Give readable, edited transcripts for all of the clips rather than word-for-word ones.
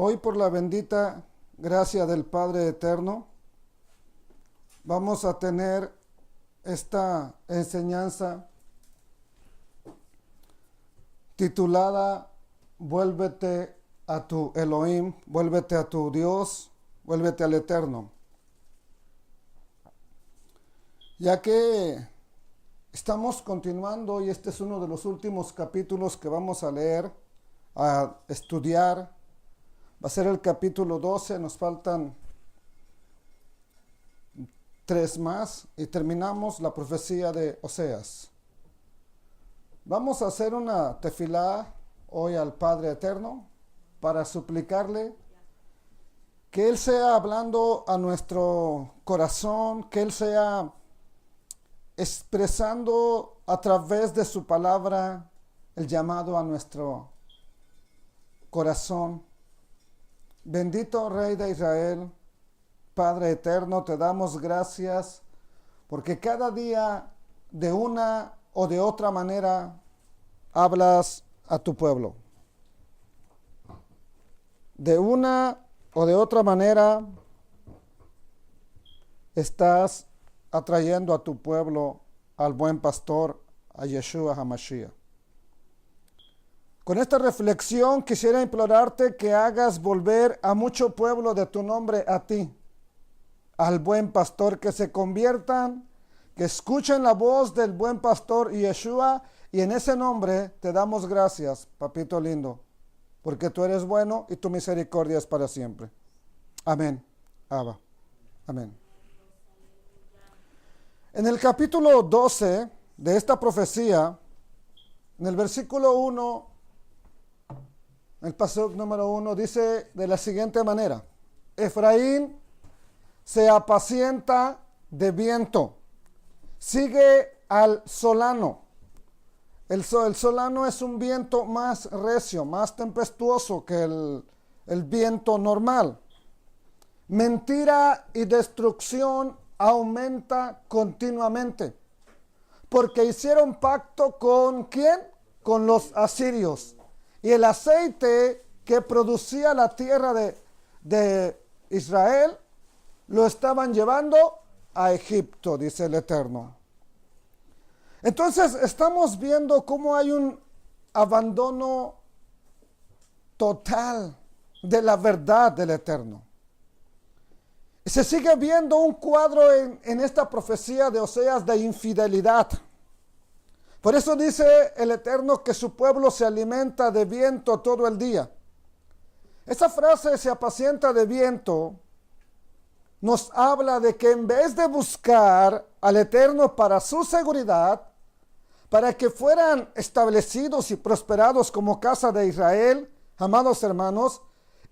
Hoy, por la bendita gracia del Padre Eterno, vamos a tener esta enseñanza titulada Vuélvete a tu Elohim, vuélvete a tu Dios, vuélvete al Eterno. Ya que estamos continuando y este es uno de los últimos capítulos que vamos a leer, a estudiar. Va a ser el capítulo 12, nos faltan 3 más y terminamos la profecía de Oseas. Vamos a hacer una tefilá hoy al Padre Eterno para suplicarle que Él sea hablando a nuestro corazón, que Él sea expresando a través de su palabra el llamado a nuestro corazón. Bendito Rey de Israel, Padre Eterno, te damos gracias porque cada día de una o de otra manera hablas a tu pueblo. De una o de otra manera estás atrayendo a tu pueblo al buen pastor, a Yeshua HaMashiach. Con esta reflexión quisiera implorarte que hagas volver a mucho pueblo de tu nombre a ti, al buen pastor, que se conviertan, que escuchen la voz del buen pastor Yeshua, y en ese nombre te damos gracias, papito lindo, porque tú eres bueno y tu misericordia es para siempre. Amén. Abba. Amén. En el capítulo 12 de esta profecía, en el versículo 1, el pasuk número 1 dice de la siguiente manera: Efraín se apacienta de viento, sigue al solano. El solano es un viento más recio, más tempestuoso que el viento normal. Mentira y destrucción aumenta continuamente, porque hicieron pacto con ¿quién? Con los asirios. Y el aceite que producía la tierra de Israel lo estaban llevando a Egipto, dice el Eterno. Entonces estamos viendo cómo hay un abandono total de la verdad del Eterno. Y se sigue viendo un cuadro en esta profecía de Oseas de infidelidad. Por eso dice el Eterno que su pueblo se alimenta de viento todo el día. Esa frase, se apacienta de viento, nos habla de que en vez de buscar al Eterno para su seguridad, para que fueran establecidos y prosperados como casa de Israel, amados hermanos,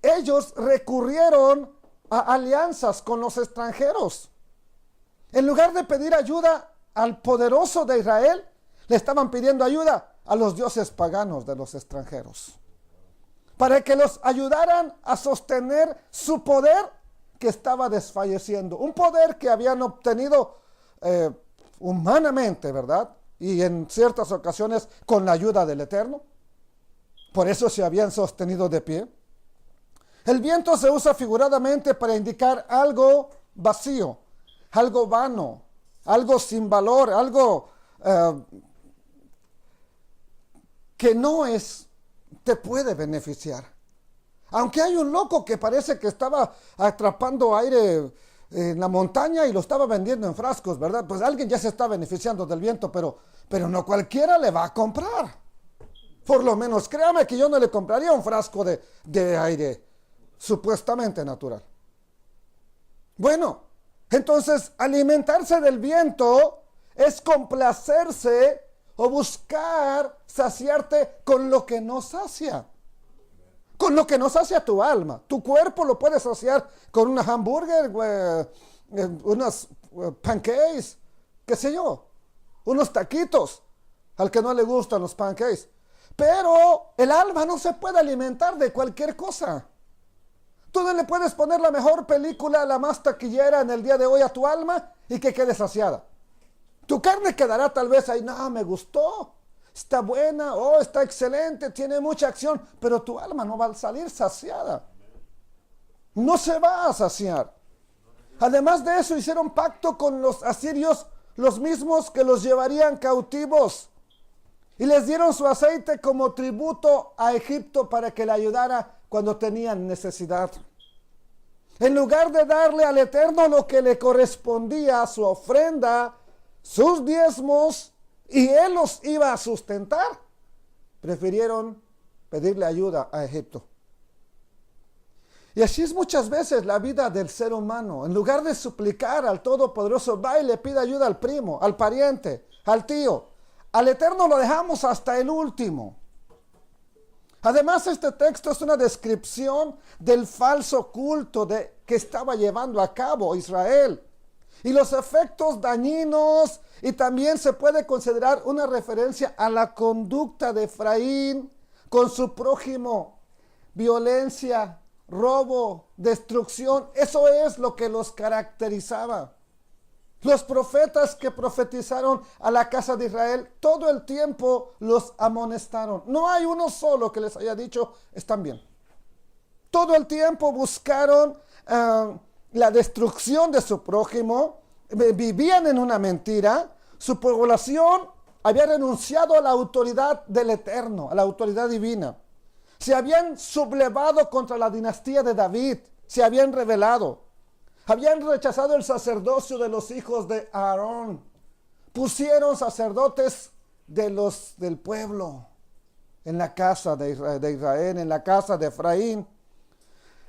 ellos recurrieron a alianzas con los extranjeros. En lugar de pedir ayuda al poderoso de Israel, le estaban pidiendo ayuda a los dioses paganos de los extranjeros, para que los ayudaran a sostener su poder que estaba desfalleciendo. Un poder que habían obtenido humanamente, ¿verdad? Y en ciertas ocasiones con la ayuda del Eterno. Por eso se habían sostenido de pie. El viento se usa figuradamente para indicar algo vacío, algo vano, algo sin valor, algo que no te puede beneficiar. Aunque hay un loco que parece que estaba atrapando aire en la montaña y lo estaba vendiendo en frascos, ¿verdad? Pues alguien ya se está beneficiando del viento, pero no cualquiera le va a comprar. Por lo menos créame que yo no le compraría un frasco de aire supuestamente natural. Bueno, entonces alimentarse del viento es complacerse o buscar saciarte con lo que no sacia. Con lo que no sacia tu alma. Tu cuerpo lo puedes saciar con una hamburger, unos pancakes, qué sé yo, unos taquitos, al que no le gustan los pancakes. Pero el alma no se puede alimentar de cualquier cosa. Tú no le puedes poner la mejor película, la más taquillera en el día de hoy a tu alma y que quede saciada. Tu carne quedará tal vez ahí, no, me gustó, está buena, oh, está excelente, tiene mucha acción, pero tu alma no va a salir saciada. no se va a saciar. Además de eso, hicieron pacto con los asirios, los mismos que los llevarían cautivos. Y les dieron su aceite como tributo a Egipto para que le ayudara cuando tenían necesidad. En lugar de darle al Eterno lo que le correspondía, su ofrenda, sus diezmos, y él los iba a sustentar, prefirieron pedirle ayuda a Egipto. Y así es muchas veces la vida del ser humano. En lugar de suplicar al Todopoderoso, va y le pide ayuda al primo, al pariente, al tío. Al Eterno lo dejamos hasta el último. Además, este texto es una descripción del falso culto que estaba llevando a cabo Israel y los efectos dañinos, y también se puede considerar una referencia a la conducta de Efraín con su prójimo: violencia, robo, destrucción. Eso es lo que los caracterizaba. Los profetas que profetizaron a la casa de Israel todo el tiempo los amonestaron. No hay uno solo que les haya dicho están bien. Todo el tiempo buscaron la destrucción de su prójimo. Vivían en una mentira. Su población había renunciado a la autoridad del Eterno, a la autoridad divina. Se habían sublevado contra la dinastía de David. Se habían rebelado. Habían rechazado el sacerdocio de los hijos de Aarón. Pusieron sacerdotes del pueblo en la casa de Israel, en la casa de Efraín.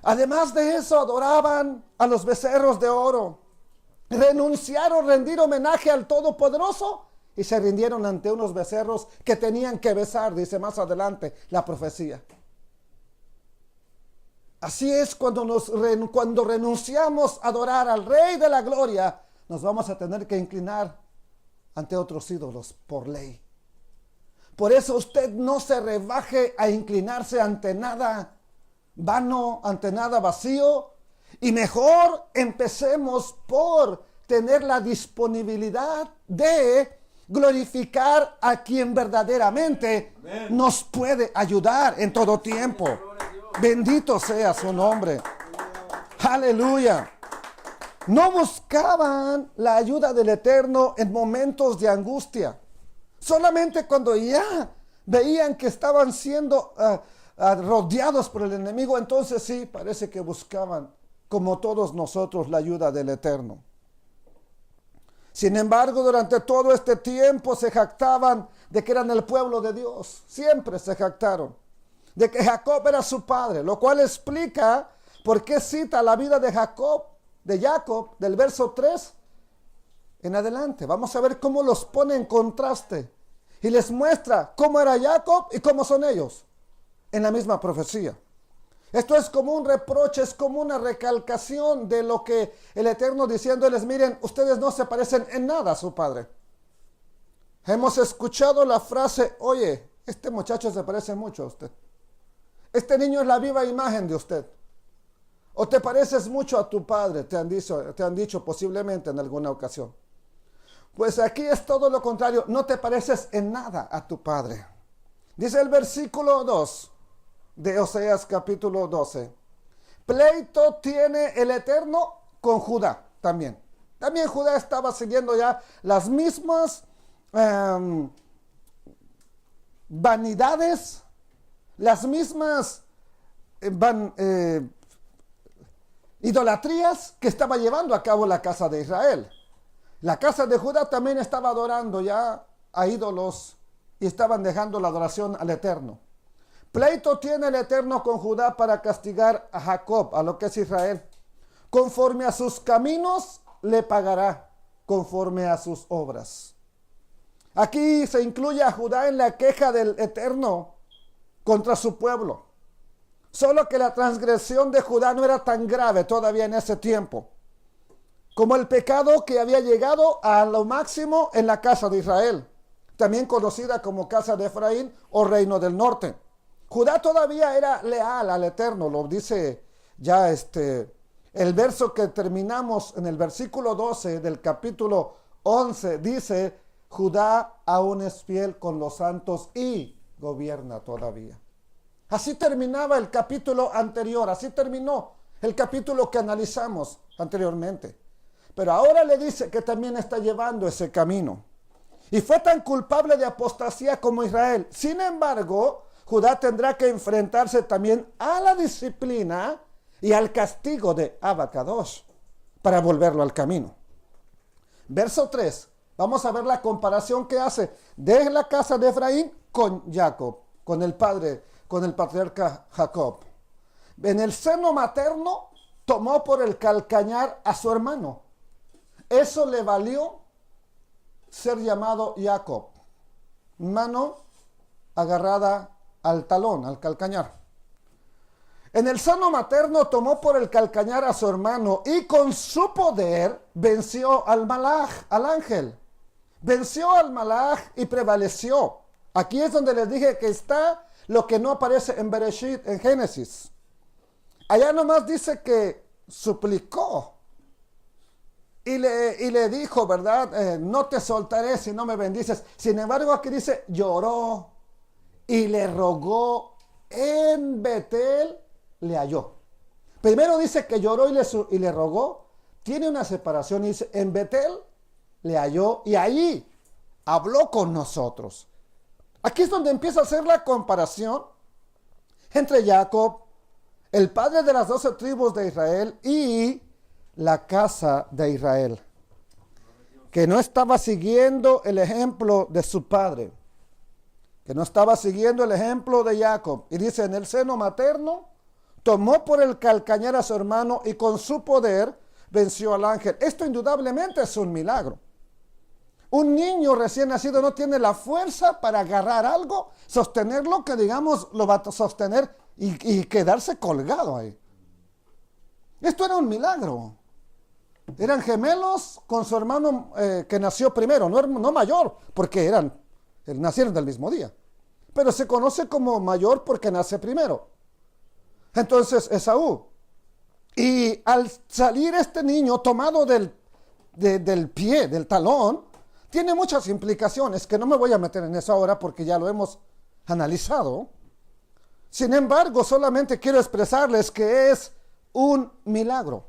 Además de eso, adoraban a los becerros de oro. Renunciaron a rendir homenaje al Todopoderoso y se rindieron ante unos becerros que tenían que besar, dice más adelante la profecía. Así es, cuando renunciamos a adorar al Rey de la Gloria, nos vamos a tener que inclinar ante otros ídolos por ley. Por eso usted no se rebaje a inclinarse ante nada vano, ante nada vacío, y mejor empecemos por tener la disponibilidad de glorificar a quien verdaderamente nos puede ayudar en todo tiempo. Bendito sea su nombre. Aleluya. No buscaban la ayuda del Eterno en momentos de angustia. Solamente cuando ya veían que estaban siendo rodeados por el enemigo, entonces sí, parece que buscaban, como todos nosotros, la ayuda del Eterno. Sin embargo, durante todo este tiempo se jactaban de que eran el pueblo de Dios. Siempre se jactaron de que Jacob era su padre, lo cual explica por qué cita la vida de Jacob, del verso 3 en adelante. Vamos a ver cómo los pone en contraste y les muestra cómo era Jacob y cómo son ellos en la misma profecía. Esto es como un reproche, es como una recalcación de lo que el Eterno diciéndoles: miren, ustedes no se parecen en nada a su padre. Hemos escuchado la frase: oye, este muchacho se parece mucho a usted. Este niño es la viva imagen de usted. O te pareces mucho a tu padre, te han dicho posiblemente en alguna ocasión. Pues aquí es todo lo contrario, no te pareces en nada a tu padre. Dice el versículo 2 de Oseas capítulo 12. Pleito tiene el Eterno con Judá también. También Judá estaba siguiendo ya las mismas vanidades, las mismas idolatrías que estaba llevando a cabo la casa de Israel. La casa de Judá también estaba adorando ya a ídolos y estaban dejando la adoración al Eterno. Pleito tiene el Eterno con Judá para castigar a Jacob, a lo que es Israel. Conforme a sus caminos le pagará, conforme a sus obras. Aquí se incluye a Judá en la queja del Eterno contra su pueblo. Solo que la transgresión de Judá no era tan grave todavía en ese tiempo como el pecado que había llegado a lo máximo en la casa de Israel, también conocida como casa de Efraín o reino del norte. Judá todavía era leal al Eterno, lo dice ya el verso que terminamos en el versículo 12 del capítulo 11, dice: Judá aún es fiel con los santos y gobierna todavía. Así terminaba el capítulo anterior, así terminó el capítulo que analizamos anteriormente. Pero ahora le dice que también está llevando ese camino. Y fue tan culpable de apostasía como Israel. Sin embargo, Judá tendrá que enfrentarse también a la disciplina y al castigo de Abacados para volverlo al camino. Verso 3. Vamos a ver la comparación que hace de la casa de Efraín con Jacob, con el padre, con el patriarca Jacob. En el seno materno tomó por el calcañar a su hermano. Eso le valió ser llamado Jacob. Mano agarrada al talón, al calcañar. En el seno materno tomó por el calcañar a su hermano y con su poder venció al malaj, al ángel. Venció al malaj y prevaleció. Aquí es donde les dije que está lo que no aparece en Bereshit, en Génesis. Allá nomás dice que suplicó y le dijo, ¿verdad? No te soltaré si no me bendices. Sin embargo, aquí dice, lloró y le rogó en Betel, le halló. Primero dice que lloró y le rogó. Tiene una separación y dice, en Betel le halló y ahí habló con nosotros. Aquí es donde empieza a hacer la comparación entre Jacob, el padre de las 12 tribus de Israel, y la casa de Israel, que no estaba siguiendo el ejemplo de su padre, que no estaba siguiendo el ejemplo de Jacob. Y dice, en el seno materno tomó por el calcañar a su hermano y con su poder venció al ángel. Esto indudablemente es un milagro. Un niño recién nacido no tiene la fuerza para agarrar algo, sostenerlo, que digamos lo va a sostener y quedarse colgado ahí. Esto era un milagro. Eran gemelos con su hermano que nació primero, no mayor, porque nacieron del mismo día. Pero se conoce como mayor porque nace primero. Entonces, Esaú. Y al salir este niño tomado del pie, del talón, tiene muchas implicaciones que no me voy a meter en eso ahora porque ya lo hemos analizado. Sin embargo, solamente quiero expresarles que es un milagro.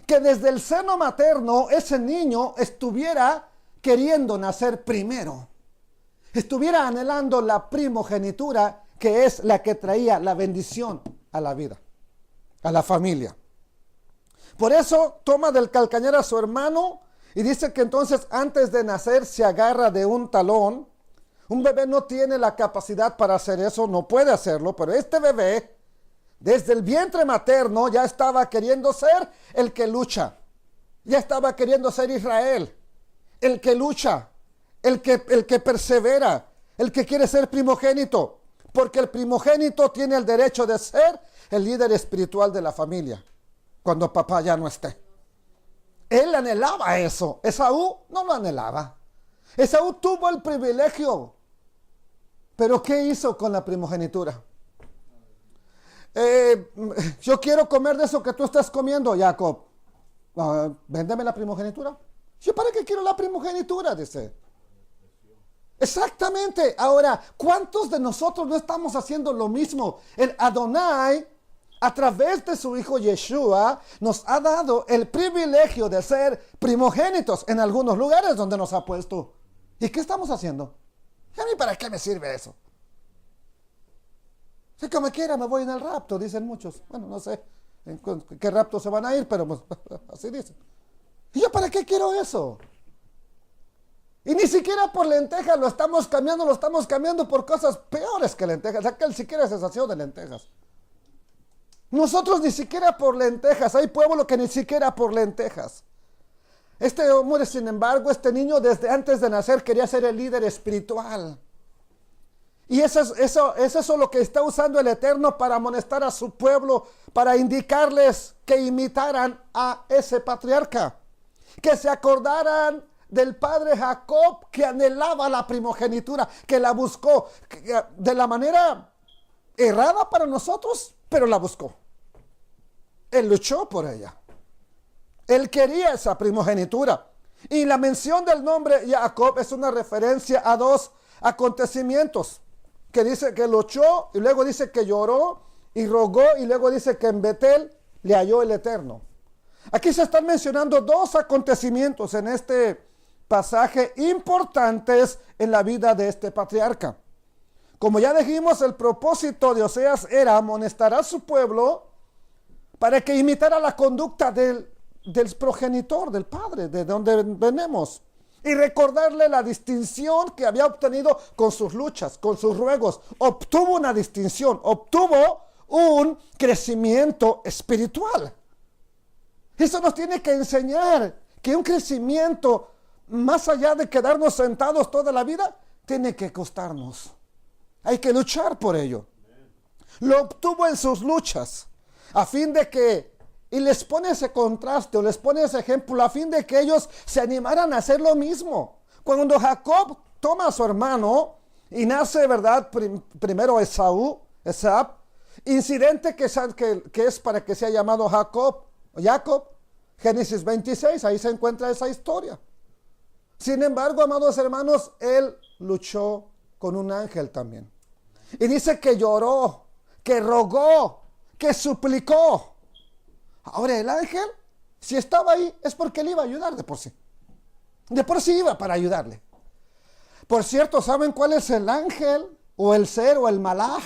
Que desde el seno materno ese niño estuviera queriendo nacer primero. Estuviera anhelando la primogenitura, que es la que traía la bendición a la vida, a la familia. Por eso toma del calcañar a su hermano y dice que entonces antes de nacer se agarra de un talón. Un bebé no tiene la capacidad para hacer eso, no puede hacerlo, pero este bebé desde el vientre materno ya estaba queriendo ser el que lucha. Ya estaba queriendo ser Israel, el que lucha, el que persevera, el que quiere ser primogénito. Porque el primogénito tiene el derecho de ser el líder espiritual de la familia cuando papá ya no esté. Él anhelaba eso. Esaú no lo anhelaba. Esaú tuvo el privilegio. Pero ¿qué hizo con la primogenitura? Yo quiero comer de eso que tú estás comiendo, Jacob. Véndeme la primogenitura. ¿Yo para qué quiero la primogenitura? Dice. Exactamente. Ahora, ¿cuántos de nosotros no estamos haciendo lo mismo? El Adonai, a través de su hijo Yeshua, nos ha dado el privilegio de ser primogénitos en algunos lugares donde nos ha puesto. ¿Y qué estamos haciendo? ¿Y a mí para qué me sirve eso? Si como quiera me voy en el rapto, dicen muchos. Bueno, no sé en qué rapto se van a ir, pero pues, así dicen. ¿Y yo para qué quiero eso? Y ni siquiera por lentejas lo estamos cambiando por cosas peores que lentejas. Aquel siquiera se sació de lentejas. Nosotros ni siquiera por lentejas. Hay pueblo que ni siquiera por lentejas. Este hombre, sin embargo, este niño desde antes de nacer quería ser el líder espiritual. Y eso es lo que está usando el Eterno para amonestar a su pueblo, para indicarles que imitaran a ese patriarca, que se acordaran del padre Jacob, que anhelaba la primogenitura, que la buscó de la manera errada para nosotros, pero la buscó. Él luchó por ella. Él quería esa primogenitura. Y la mención del nombre Jacob es una referencia a dos acontecimientos, que dice que luchó y luego dice que lloró y rogó y luego dice que en Betel le halló el Eterno. Aquí se están mencionando dos acontecimientos en este pasaje importantes en la vida de este patriarca. Como ya dijimos, el propósito de Oseas era amonestar a su pueblo para que imitara la conducta del progenitor, del padre, de donde venimos, y recordarle la distinción que había obtenido con sus luchas, con sus ruegos. Obtuvo una distinción, obtuvo un crecimiento espiritual. Eso nos tiene que enseñar que un crecimiento, más allá de quedarnos sentados toda la vida, tiene que costarnos. Hay que luchar por ello. Lo obtuvo en sus luchas, a fin de que, y les pone ese contraste, o les pone ese ejemplo, a fin de que ellos se animaran a hacer lo mismo. Cuando Jacob toma a su hermano, y nace, ¿verdad? Primero Esaú, incidente que es para que sea llamado Jacob, Génesis 26, ahí se encuentra esa historia. Sin embargo, amados hermanos, él luchó con un ángel también. Y dice que lloró, que rogó, que suplicó. Ahora el ángel, si estaba ahí, es porque él iba a ayudar de por sí. De por sí iba para ayudarle. Por cierto, ¿saben cuál es el ángel, o el ser, o el malaj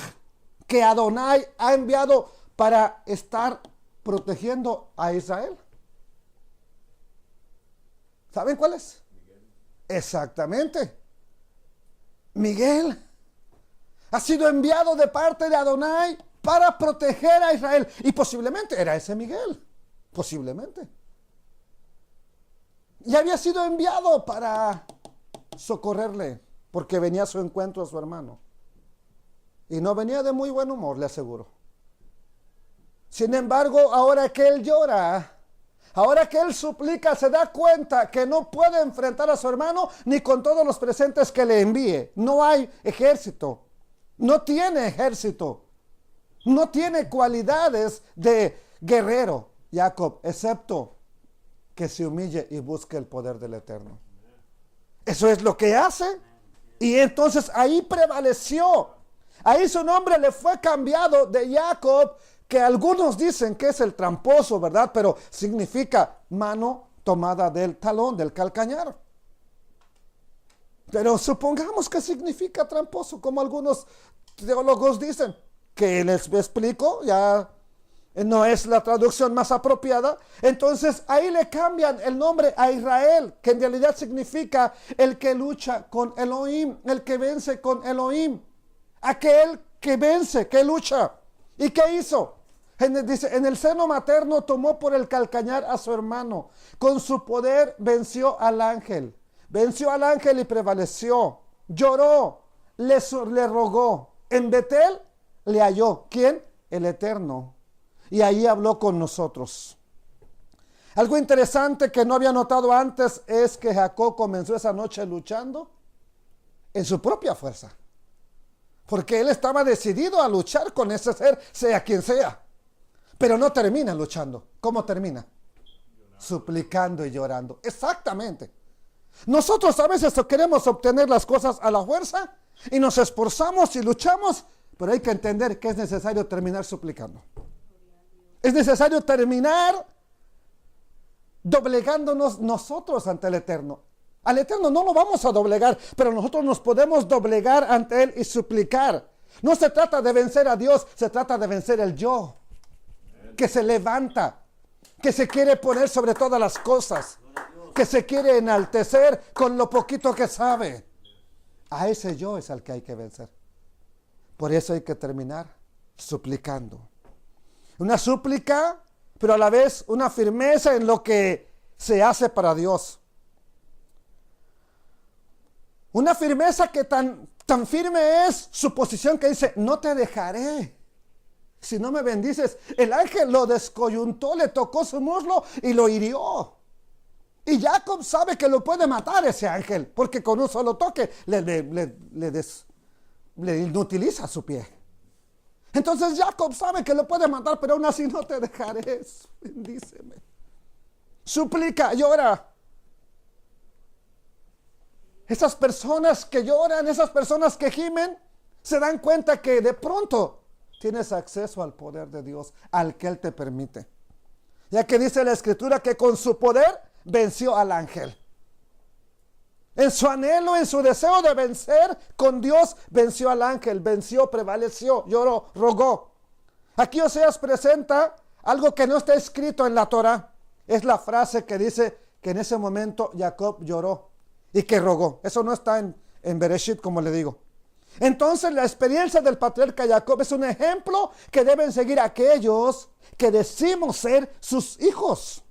que Adonai ha enviado para estar protegiendo a Israel? ¿Saben cuál es? Miguel. Exactamente. Miguel ha sido enviado de parte de Adonai para proteger a Israel. Y posiblemente era ese Miguel. Posiblemente. Y había sido enviado para socorrerle, porque venía a su encuentro a su hermano. Y no venía de muy buen humor, le aseguro. Sin embargo, ahora que él llora, ahora que él suplica, se da cuenta que no puede enfrentar a su hermano ni con todos los presentes que le envíe. No hay ejército. No tiene ejército. No tiene cualidades de guerrero, Jacob, excepto que se humille y busque el poder del Eterno. Eso es lo que hace. Y entonces ahí prevaleció. Ahí su nombre le fue cambiado de Jacob, que algunos dicen que es el tramposo, ¿verdad? Pero significa mano tomada del talón, del calcañar. Pero supongamos que significa tramposo, como algunos teólogos dicen, que les explico, ya no es la traducción más apropiada. Entonces ahí le cambian el nombre a Israel, que en realidad significa el que lucha con Elohim, el que vence con Elohim, aquel que vence, que lucha. ¿Y qué hizo? Dice, en el seno materno tomó por el calcañar a su hermano. Con su poder venció al ángel. Venció al ángel y prevaleció. Lloró, le rogó. En Betel le halló. ¿Quién? El Eterno. Y ahí habló con nosotros. Algo interesante que no había notado antes es que Jacob comenzó esa noche luchando en su propia fuerza. Porque él estaba decidido a luchar con ese ser, sea quien sea. Pero no termina luchando. ¿Cómo termina? Suplicando y llorando. Exactamente. Nosotros a veces queremos obtener las cosas a la fuerza y nos esforzamos y luchamos, pero hay que entender que es necesario terminar suplicando. Es necesario terminar doblegándonos nosotros ante el Eterno. Al Eterno no lo vamos a doblegar, pero nosotros nos podemos doblegar ante Él y suplicar. No se trata de vencer a Dios, se trata de vencer el yo, que se levanta, que se quiere poner sobre todas las cosas, que se quiere enaltecer con lo poquito que sabe. A ese yo es al que hay que vencer. Por eso hay que terminar suplicando. Una súplica, pero a la vez una firmeza en lo que se hace para Dios. Una firmeza que tan firme es su posición que dice, no te dejaré si no me bendices. El ángel lo descoyuntó, le tocó su muslo y lo hirió. Y Jacob sabe que lo puede matar ese ángel, porque con un solo toque le inutiliza su pie. Entonces Jacob sabe que lo puede matar, pero aún así no te dejaré. Bendíceme. Suplica, llora. Esas personas que lloran, esas personas que gimen, se dan cuenta que de pronto tienes acceso al poder de Dios, al que Él te permite. Ya que dice la Escritura que con su poder venció al ángel. En su anhelo, en su deseo de vencer con Dios, venció al ángel, venció, prevaleció, lloró, rogó. Aquí Oseas presenta algo que no está escrito en la Torah. Es la frase que dice que en ese momento Jacob lloró y que rogó. Eso no está en Bereshit, como le digo. Entonces la experiencia del patriarca Jacob es un ejemplo que deben seguir aquellos que decimos ser sus hijos.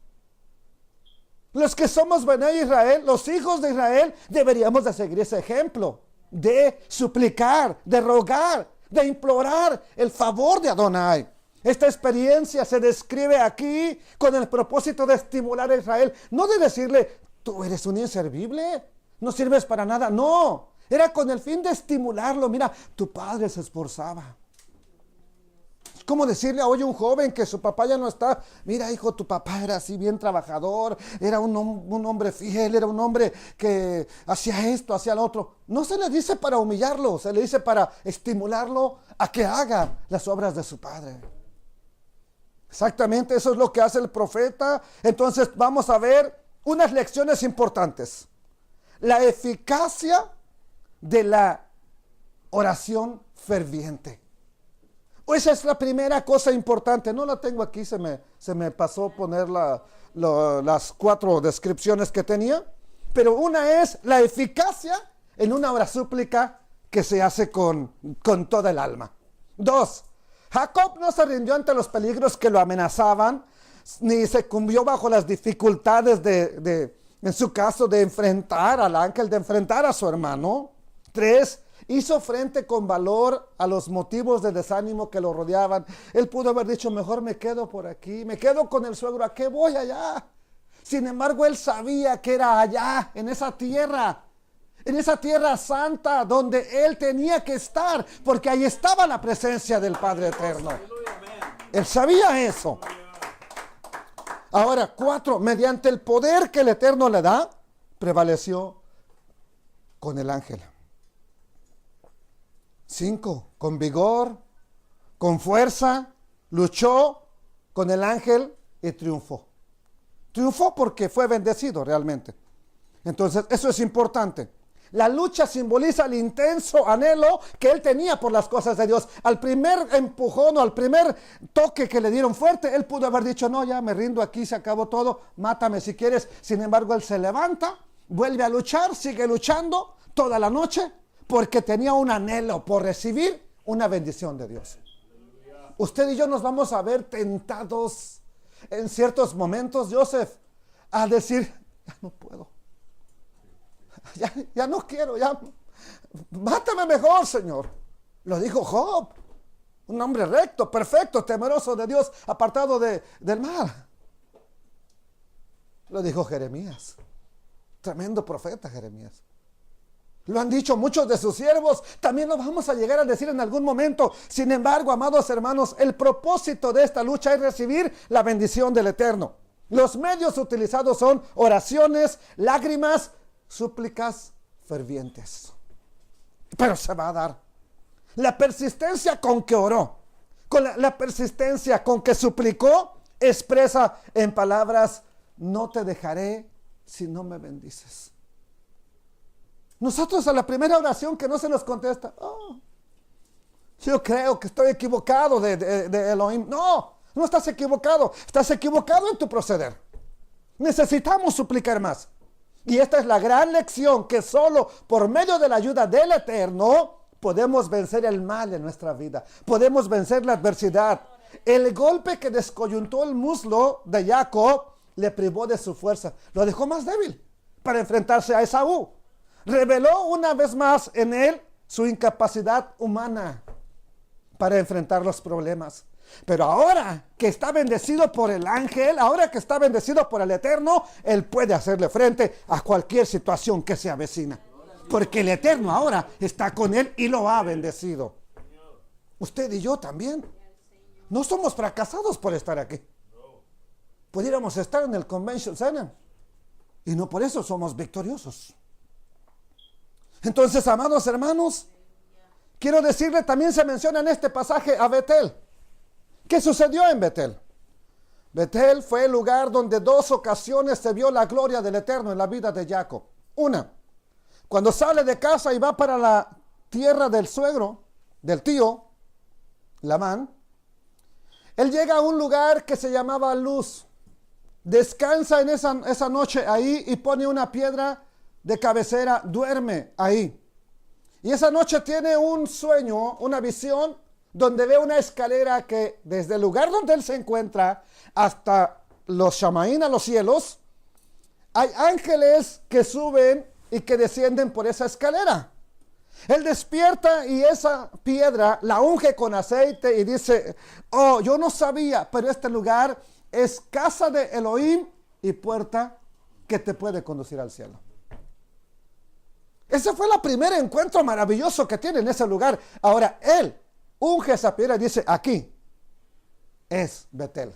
Los que somos Bené Israel, los hijos de Israel, deberíamos de seguir ese ejemplo de suplicar, de rogar, de implorar el favor de Adonai. Esta experiencia se describe aquí con el propósito de estimular a Israel, no de decirle, tú eres un inservible, no sirves para nada, no, era con el fin de estimularlo. Mira, tu padre se esforzaba. Es como decirle a hoy un joven que su papá ya no está, mira hijo, tu papá era así bien trabajador, era un hombre fiel, era un hombre que hacía esto, hacía lo otro. No se le dice para humillarlo, se le dice para estimularlo a que haga las obras de su padre. Exactamente, eso es lo que hace el profeta. Entonces vamos a ver unas lecciones importantes. La eficacia de la oración ferviente. Esa es la primera cosa importante. No la tengo aquí, se me pasó poner las 4 descripciones que tenía. Pero una es la eficacia en una oración súplica que se hace con toda el alma. 2. Jacob no se rindió ante los peligros que lo amenazaban, ni sucumbió bajo las dificultades en su caso, de enfrentar al ángel, de enfrentar a su hermano. 3. Hizo frente con valor a los motivos de desánimo que lo rodeaban. Él pudo haber dicho, mejor me quedo por aquí, me quedo con el suegro, ¿a qué voy allá? Sin embargo, él sabía que era allá, en esa tierra santa, donde él tenía que estar, porque ahí estaba la presencia del Padre Eterno. Él sabía eso. Ahora, 4, mediante el poder que el Eterno le da, prevaleció con el ángel. 5, con vigor, con fuerza, luchó con el ángel y triunfó. Triunfó porque fue bendecido realmente. Entonces, eso es importante. La lucha simboliza el intenso anhelo que él tenía por las cosas de Dios. Al primer empujón o al primer toque que le dieron fuerte, él pudo haber dicho, no, ya me rindo aquí, se acabó todo, mátame si quieres. Sin embargo, él se levanta, vuelve a luchar, sigue luchando toda la noche, porque tenía un anhelo por recibir una bendición de Dios. Usted y yo nos vamos a ver tentados en ciertos momentos, Joseph, a decir, ya no puedo. Ya no quiero, ya mátame mejor, Señor. Lo dijo Job, un hombre recto, perfecto, temeroso de Dios, apartado del mal. Lo dijo Jeremías, tremendo profeta Jeremías. Lo han dicho muchos de sus siervos, también lo vamos a llegar a decir en algún momento. Sin embargo, amados hermanos, el propósito de esta lucha es recibir la bendición del Eterno. Los medios utilizados son oraciones, lágrimas, súplicas fervientes. Pero se va a dar. La persistencia con que oró, con la persistencia con que suplicó, expresa en palabras, no te dejaré si no me bendices. Nosotros a la primera oración que no se nos contesta, yo creo que estoy equivocado de Elohim. No estás equivocado en tu proceder. Necesitamos suplicar más. Y esta es la gran lección, que solo por medio de la ayuda del Eterno podemos vencer el mal en nuestra vida. Podemos vencer la adversidad. El golpe que descoyuntó el muslo de Jacob le privó de su fuerza. Lo dejó más débil para enfrentarse a Esaú. Reveló una vez más en él su incapacidad humana para enfrentar los problemas. Pero ahora que está bendecido por el ángel, ahora que está bendecido por el Eterno, él puede hacerle frente a cualquier situación que se avecina. Porque el Eterno ahora está con él y lo ha bendecido. Usted y yo también. No somos fracasados por estar aquí. Pudiéramos estar en el Convention Center y no por eso somos victoriosos. Entonces, amados hermanos, quiero decirle, también se menciona en este pasaje a Betel. ¿Qué sucedió en Betel? Betel fue el lugar donde 2 ocasiones se vio la gloria del Eterno en la vida de Jacob. Una, cuando sale de casa y va para la tierra del suegro, del tío, Labán, él llega a un lugar que se llamaba Luz. Descansa en esa noche ahí y pone una piedra de cabecera, duerme ahí. Y esa noche tiene un sueño, una visión, donde ve una escalera que desde el lugar donde él se encuentra hasta los Shamaín, a los cielos, hay ángeles que suben y que descienden por esa escalera. Él despierta y esa piedra la unge con aceite y dice, oh, yo no sabía, pero este lugar es casa de Elohim y puerta que te puede conducir al cielo. Ese fue el primer encuentro maravilloso que tiene en ese lugar. Ahora, él unge esa piedra y dice, aquí es Betel,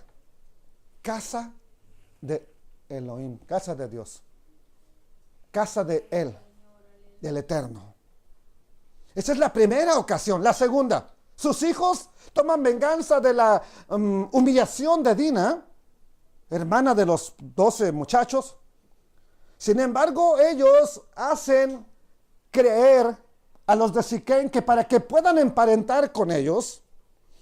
casa de Elohim, casa de Dios, casa de él, del Eterno. Esa es la primera ocasión. La segunda, sus hijos toman venganza de la humillación de Dina, hermana de los 12 muchachos. Sin embargo, ellos hacen creer a los de Siquén que para que puedan emparentar con ellos,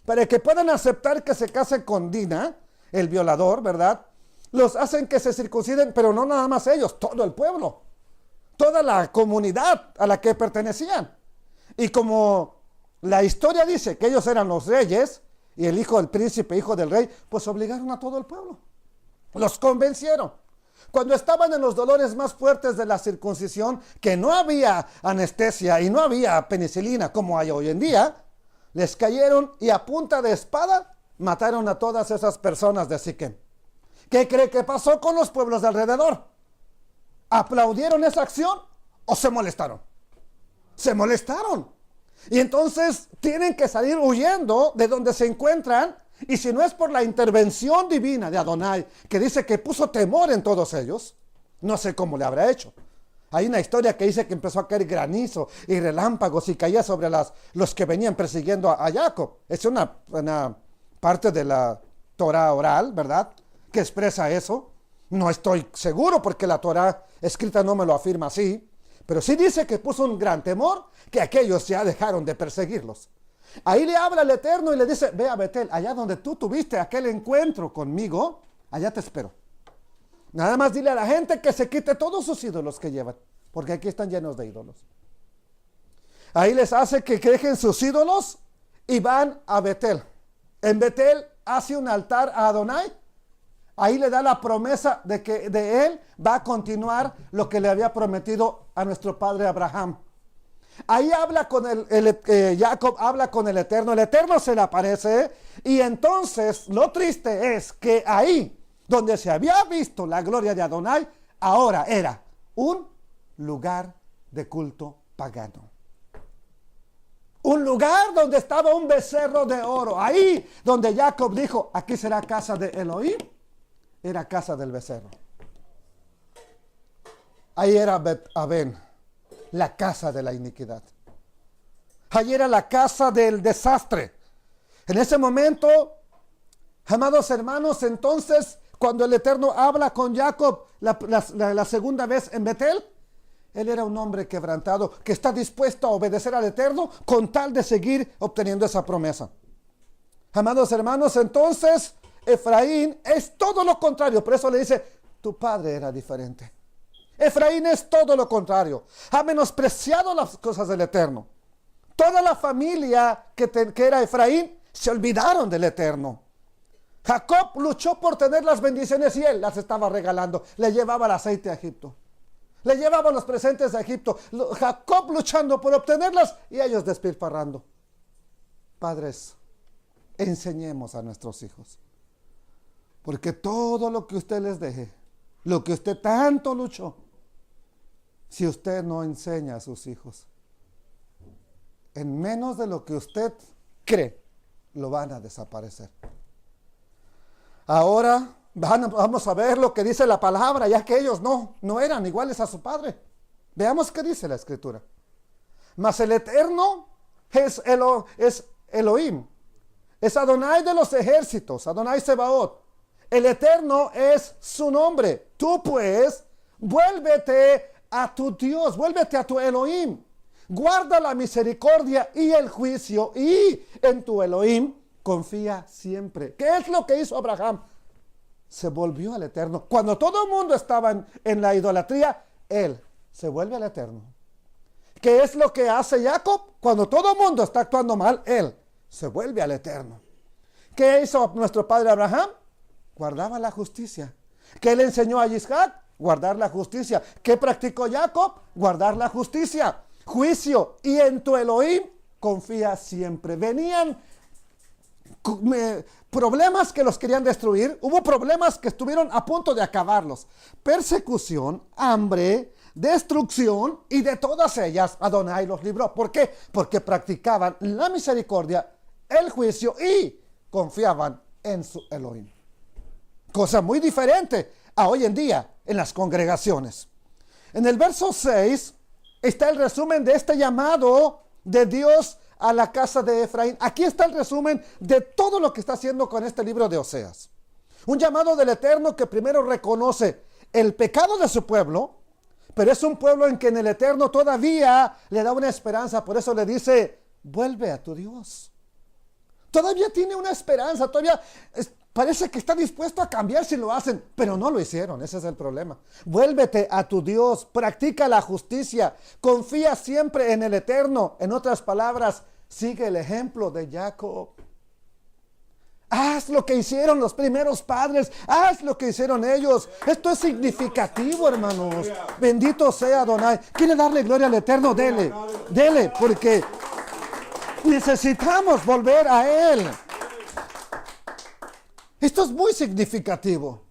para que puedan aceptar que se casen con Dina, el violador, ¿verdad? Los hacen que se circunciden, pero no nada más ellos, todo el pueblo, toda la comunidad a la que pertenecían. Y como la historia dice que ellos eran los reyes y el hijo del príncipe, hijo del rey, pues obligaron a todo el pueblo. Los convencieron. Cuando estaban en los dolores más fuertes de la circuncisión, que no había anestesia y no había penicilina como hay hoy en día, les cayeron y a punta de espada mataron a todas esas personas de Siquem. ¿Qué cree que pasó con los pueblos de alrededor? ¿Aplaudieron esa acción o se molestaron? Se molestaron. Y entonces tienen que salir huyendo de donde se encuentran. Y si no es por la intervención divina de Adonai, que dice que puso temor en todos ellos, no sé cómo le habrá hecho. Hay una historia que dice que empezó a caer granizo y relámpagos y caía sobre los que venían persiguiendo a Jacob. Es una parte de la Torah oral, ¿verdad?, que expresa eso. No estoy seguro porque la Torah escrita no me lo afirma así. Pero sí dice que puso un gran temor, que aquellos ya dejaron de perseguirlos. Ahí le habla el Eterno y le dice, ve a Betel, allá donde tú tuviste aquel encuentro conmigo, allá te espero. Nada más dile a la gente que se quite todos sus ídolos que llevan, porque aquí están llenos de ídolos. Ahí les hace que dejen sus ídolos y van a Betel. En Betel hace un altar a Adonai. Ahí le da la promesa de que de él va a continuar lo que le había prometido a nuestro padre Abraham. Ahí habla con Jacob habla con el Eterno se le aparece, y entonces lo triste es que ahí, donde se había visto la gloria de Adonai, ahora era un lugar de culto pagano. Un lugar donde estaba un becerro de oro. Ahí donde Jacob dijo, aquí será casa de Elohim, era casa del becerro. Ahí era Bet-Aven, la casa de la iniquidad. Allí era la casa del desastre. En ese momento, amados hermanos, entonces, cuando el Eterno habla con Jacob la segunda vez en Betel, él era un hombre quebrantado que está dispuesto a obedecer al Eterno con tal de seguir obteniendo esa promesa. Amados hermanos, entonces, Efraín es todo lo contrario. Por eso le dice, tu padre era diferente. Efraín es todo lo contrario. Ha menospreciado las cosas del Eterno. Toda la familia que era Efraín se olvidaron del Eterno. Jacob luchó por tener las bendiciones y él las estaba regalando. Le llevaba el aceite a Egipto. Le llevaba los presentes a Egipto. Jacob luchando por obtenerlas y ellos despilfarrando. Padres, enseñemos a nuestros hijos. Porque todo lo que usted les deje, lo que usted tanto luchó, si usted no enseña a sus hijos, en menos de lo que usted cree, lo van a desaparecer. Ahora vamos a ver lo que dice la palabra, ya que ellos no eran iguales a su padre. Veamos qué dice la Escritura. Mas el Eterno es Elohim, es Adonai de los ejércitos, Adonai Sebaot. El Eterno es su nombre. Tú pues, vuélvete a tu Dios, vuélvete a tu Elohim. Guarda la misericordia y el juicio, y en tu Elohim confía siempre. ¿Qué es lo que hizo Abraham? Se volvió al Eterno. Cuando todo el mundo estaba en la idolatría, él se vuelve al Eterno. ¿Qué es lo que hace Jacob? Cuando todo el mundo está actuando mal, él se vuelve al Eterno. ¿Qué hizo nuestro padre Abraham? Guardaba la justicia. ¿Qué le enseñó a Isaac? Guardar la justicia. ¿Qué practicó Jacob? Guardar la justicia. Juicio. Y en tu Elohim confía siempre. Venían problemas que los querían destruir. Hubo problemas que estuvieron a punto de acabarlos. Persecución, hambre, destrucción, y de todas ellas Adonai los libró. ¿Por qué? Porque practicaban la misericordia, el juicio y confiaban en su Elohim. Cosa muy diferente a hoy en día en las congregaciones. En el verso 6 está el resumen de este llamado de Dios a la casa de Efraín. Aquí está el resumen de todo lo que está haciendo con este libro de Oseas. Un llamado del Eterno que primero reconoce el pecado de su pueblo, pero es un pueblo en que en el Eterno todavía le da una esperanza. Por eso le dice, vuelve a tu Dios. Todavía tiene una esperanza, todavía parece que está dispuesto a cambiar si lo hacen, pero no lo hicieron. Ese es el problema. Vuélvete a tu Dios, practica la justicia, confía siempre en el Eterno. En otras palabras, sigue el ejemplo de Jacob. Haz lo que hicieron los primeros padres, haz lo que hicieron ellos. Esto es significativo, hermanos. Bendito sea Adonai. ¿Quiere darle gloria al Eterno? Dele, dele, porque necesitamos volver a Él. Esto es muy significativo.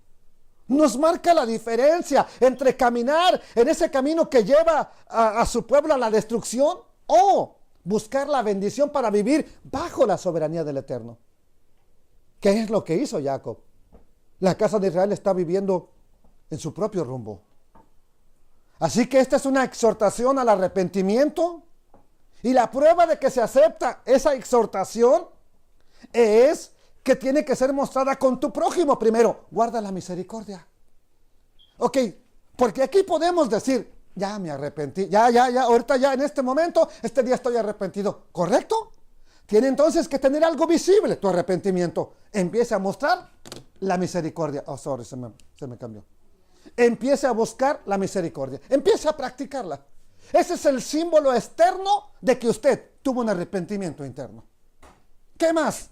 Nos marca la diferencia entre caminar en ese camino que lleva a su pueblo a la destrucción o buscar la bendición para vivir bajo la soberanía del Eterno. ¿Qué es lo que hizo Jacob? La casa de Israel está viviendo en su propio rumbo. Así que esta es una exhortación al arrepentimiento. Y la prueba de que se acepta esa exhortación es que tiene que ser mostrada con tu prójimo primero. Guarda la misericordia. Ok, porque aquí podemos decir, ya me arrepentí, ya, ahorita ya en este momento, este día estoy arrepentido. ¿Correcto? Tiene entonces que tener algo visible tu arrepentimiento. Empieza a mostrar la misericordia. Oh, sorry, se me cambió. Empiece a buscar la misericordia. Empiece a practicarla. Ese es el símbolo externo de que usted tuvo un arrepentimiento interno. ¿Qué más?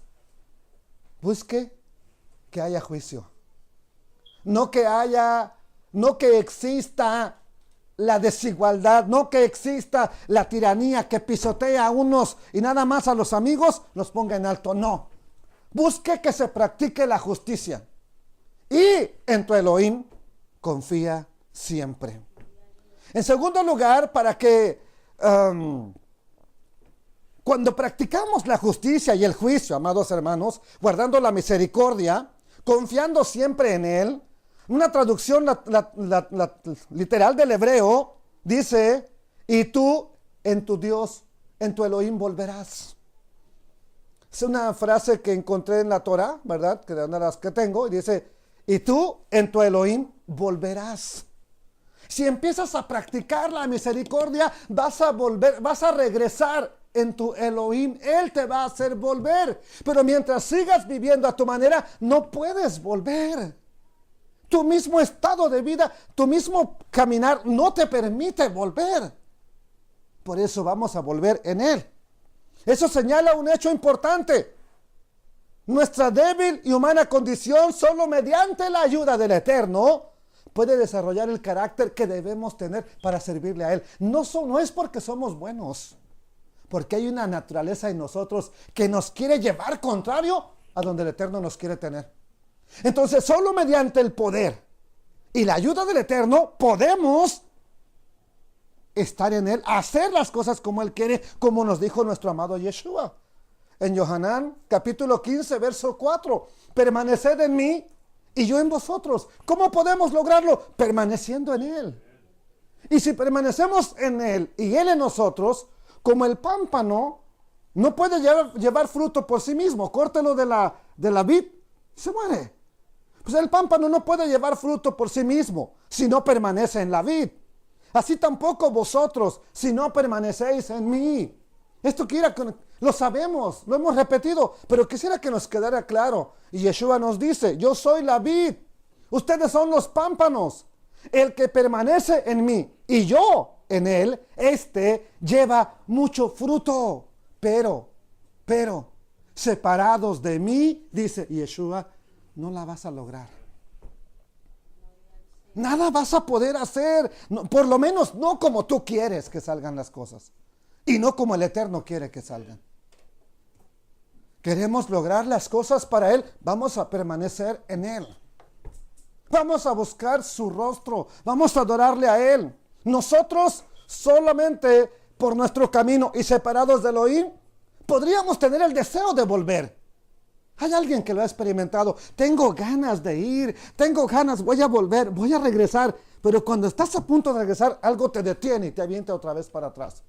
Busque que haya juicio. No que exista la desigualdad, no que exista la tiranía que pisotea a unos y nada más a los amigos los ponga en alto. No. Busque que se practique la justicia. Y en tu Elohim confía siempre. En segundo lugar, para que cuando practicamos la justicia y el juicio, amados hermanos, guardando la misericordia, confiando siempre en Él, una traducción literal del hebreo dice, y tú en tu Dios, en tu Elohim volverás. Es una frase que encontré en la Torah, ¿verdad? Que de una de las que tengo, y dice, y tú en tu Elohim volverás. Si empiezas a practicar la misericordia, vas a regresar en tu Elohim. Él te va a hacer volver. Pero mientras sigas viviendo a tu manera, no puedes volver. Tu mismo estado de vida, tu mismo caminar no te permite volver. Por eso vamos a volver en Él. Eso señala un hecho importante. Nuestra débil y humana condición, solo mediante la ayuda del Eterno, puede desarrollar el carácter que debemos tener para servirle a Él. No es porque somos buenos, porque hay una naturaleza en nosotros que nos quiere llevar contrario a donde el Eterno nos quiere tener. Entonces, solo mediante el poder y la ayuda del Eterno podemos estar en Él, hacer las cosas como Él quiere, como nos dijo nuestro amado Yeshua. En Yohanan, capítulo 15, verso 4, permaneced en mí y yo en vosotros. ¿Cómo podemos lograrlo? Permaneciendo en Él. Y si permanecemos en Él y Él en nosotros, como el pámpano no puede llevar fruto por sí mismo, córtelo de la vid, se muere. Pues el pámpano no puede llevar fruto por sí mismo si no permanece en la vid. Así tampoco vosotros si no permanecéis en mí. Esto lo sabemos, lo hemos repetido, pero quisiera que nos quedara claro. Y Yeshua nos dice, yo soy la vid, ustedes son los pámpanos. El que permanece en mí y yo en él, este lleva mucho fruto. Pero, separados de mí, dice Yeshua, no la vas a lograr. Nada vas a poder hacer, no, por lo menos no como tú quieres que salgan las cosas. Y no como el Eterno quiere que salgan. Queremos lograr las cosas para Él, vamos a permanecer en Él. Vamos a buscar su rostro, vamos a adorarle a Él. Nosotros solamente por nuestro camino y separados de Elohim, podríamos tener el deseo de volver. Hay alguien que lo ha experimentado. Tengo ganas de ir, tengo ganas, voy a volver, voy a regresar. Pero cuando estás a punto de regresar, algo te detiene y te avienta otra vez para atrás.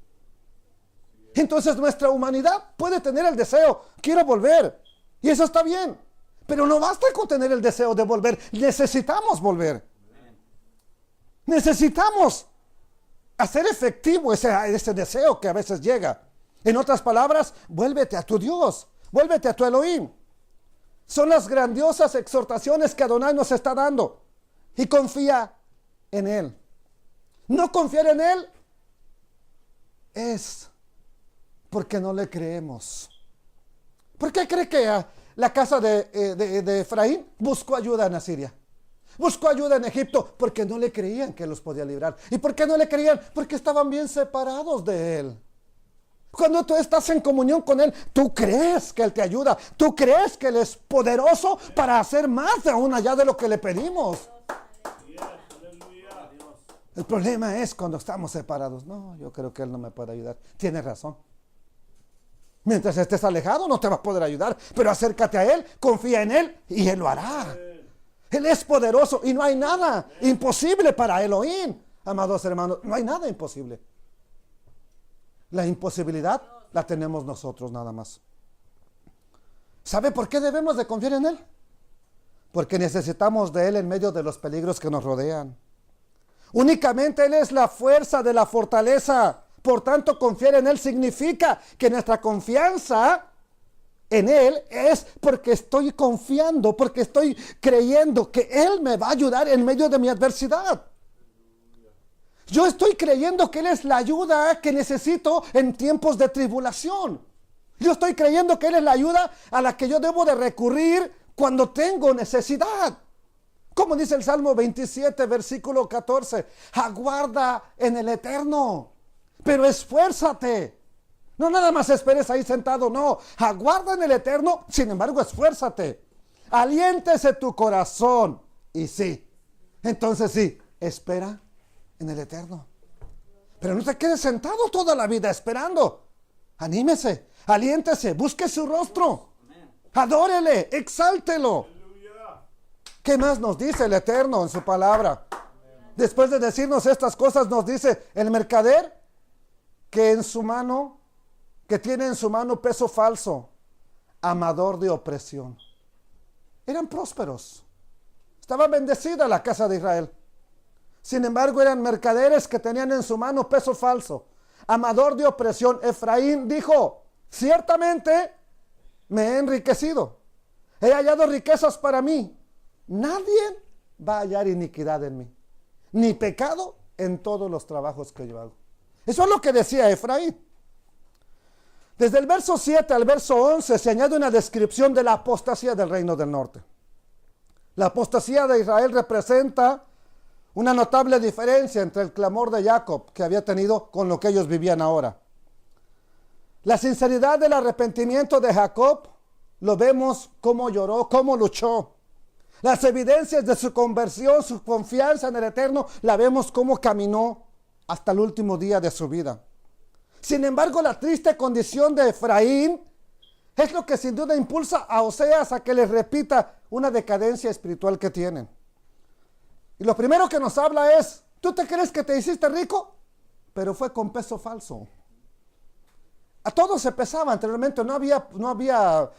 Entonces nuestra humanidad puede tener el deseo, quiero volver. Y eso está bien. Pero no basta con tener el deseo de volver, necesitamos volver. Necesitamos hacer efectivo ese deseo que a veces llega. En otras palabras, vuélvete a tu Dios, vuélvete a tu Elohim. Son las grandiosas exhortaciones que Adonai nos está dando. Y confía en Él. No confiar en Él es porque no le creemos. ¿Por qué cree que la casa de Efraín buscó ayuda en Asiria? Buscó ayuda en Egipto porque no le creían que los podía librar. ¿Y por qué no le creían? Porque estaban bien separados de Él. Cuando tú estás en comunión con Él, tú crees que Él te ayuda. Tú crees que Él es poderoso para hacer más de aún allá de lo que le pedimos. El problema es cuando estamos separados. No, yo creo que Él no me puede ayudar. Tienes razón. Mientras estés alejado no te va a poder ayudar. Pero acércate a Él, confía en Él y Él lo hará. Él es poderoso y no hay nada imposible para Elohim. Amados hermanos, no hay nada imposible. La imposibilidad la tenemos nosotros nada más. ¿Sabe por qué debemos de confiar en Él? Porque necesitamos de Él en medio de los peligros que nos rodean. Únicamente Él es la fuerza de la fortaleza. Por tanto, confiar en Él significa que nuestra confianza en Él es porque estoy confiando, porque estoy creyendo que Él me va a ayudar en medio de mi adversidad. Yo estoy creyendo que Él es la ayuda que necesito en tiempos de tribulación. Yo estoy creyendo que Él es la ayuda a la que yo debo de recurrir cuando tengo necesidad. Como dice el Salmo 27, versículo 14, aguarda en el Eterno, pero esfuérzate. No nada más esperes ahí sentado, no. Aguarda en el Eterno, sin embargo, esfuérzate. Aliéntese tu corazón. Y sí, entonces sí, espera en el Eterno. Pero no te quedes sentado toda la vida esperando. Anímese, aliéntese, busque su rostro. Adórele, exáltelo. ¿Qué más nos dice el Eterno en su palabra? Después de decirnos estas cosas, nos dice el mercader que tiene en su mano peso falso, amador de opresión. Eran prósperos. Estaba bendecida la casa de Israel. Sin embargo, eran mercaderes que tenían en su mano peso falso, amador de opresión. Efraín dijo, ciertamente me he enriquecido. He hallado riquezas para mí. Nadie va a hallar iniquidad en mí, ni pecado en todos los trabajos que yo hago. Eso es lo que decía Efraín. Desde el verso 7 al verso 11 se añade una descripción de la apostasía del reino del norte. La apostasía de Israel representa una notable diferencia entre el clamor de Jacob que había tenido con lo que ellos vivían ahora. La sinceridad del arrepentimiento de Jacob, lo vemos cómo lloró, cómo luchó. Las evidencias de su conversión, su confianza en el Eterno, la vemos cómo caminó hasta el último día de su vida. Sin embargo, la triste condición de Efraín es lo que sin duda impulsa a Oseas a que les repita una decadencia espiritual que tienen. Y lo primero que nos habla es, ¿tú te crees que te hiciste rico? Pero fue con peso falso. A todos se pesaba anteriormente, no había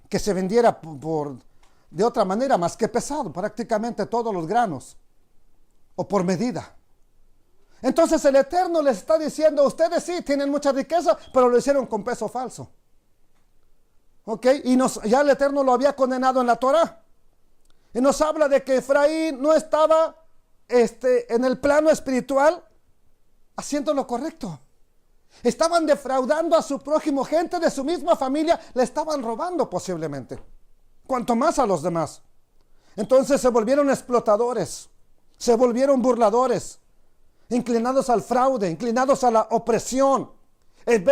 que se vendiera de otra manera más que pesado, prácticamente todos los granos, o por medida. Entonces el Eterno les está diciendo, ustedes sí tienen mucha riqueza, pero lo hicieron con peso falso. ¿Ok? Y ya el Eterno lo había condenado en la Torah. Y nos habla de que Efraín no estaba en el plano espiritual haciendo lo correcto. Estaban defraudando a su prójimo, gente de su misma familia, le estaban robando posiblemente. Cuanto más a los demás. Entonces se volvieron explotadores, se volvieron burladores, inclinados al fraude, inclinados a la opresión. En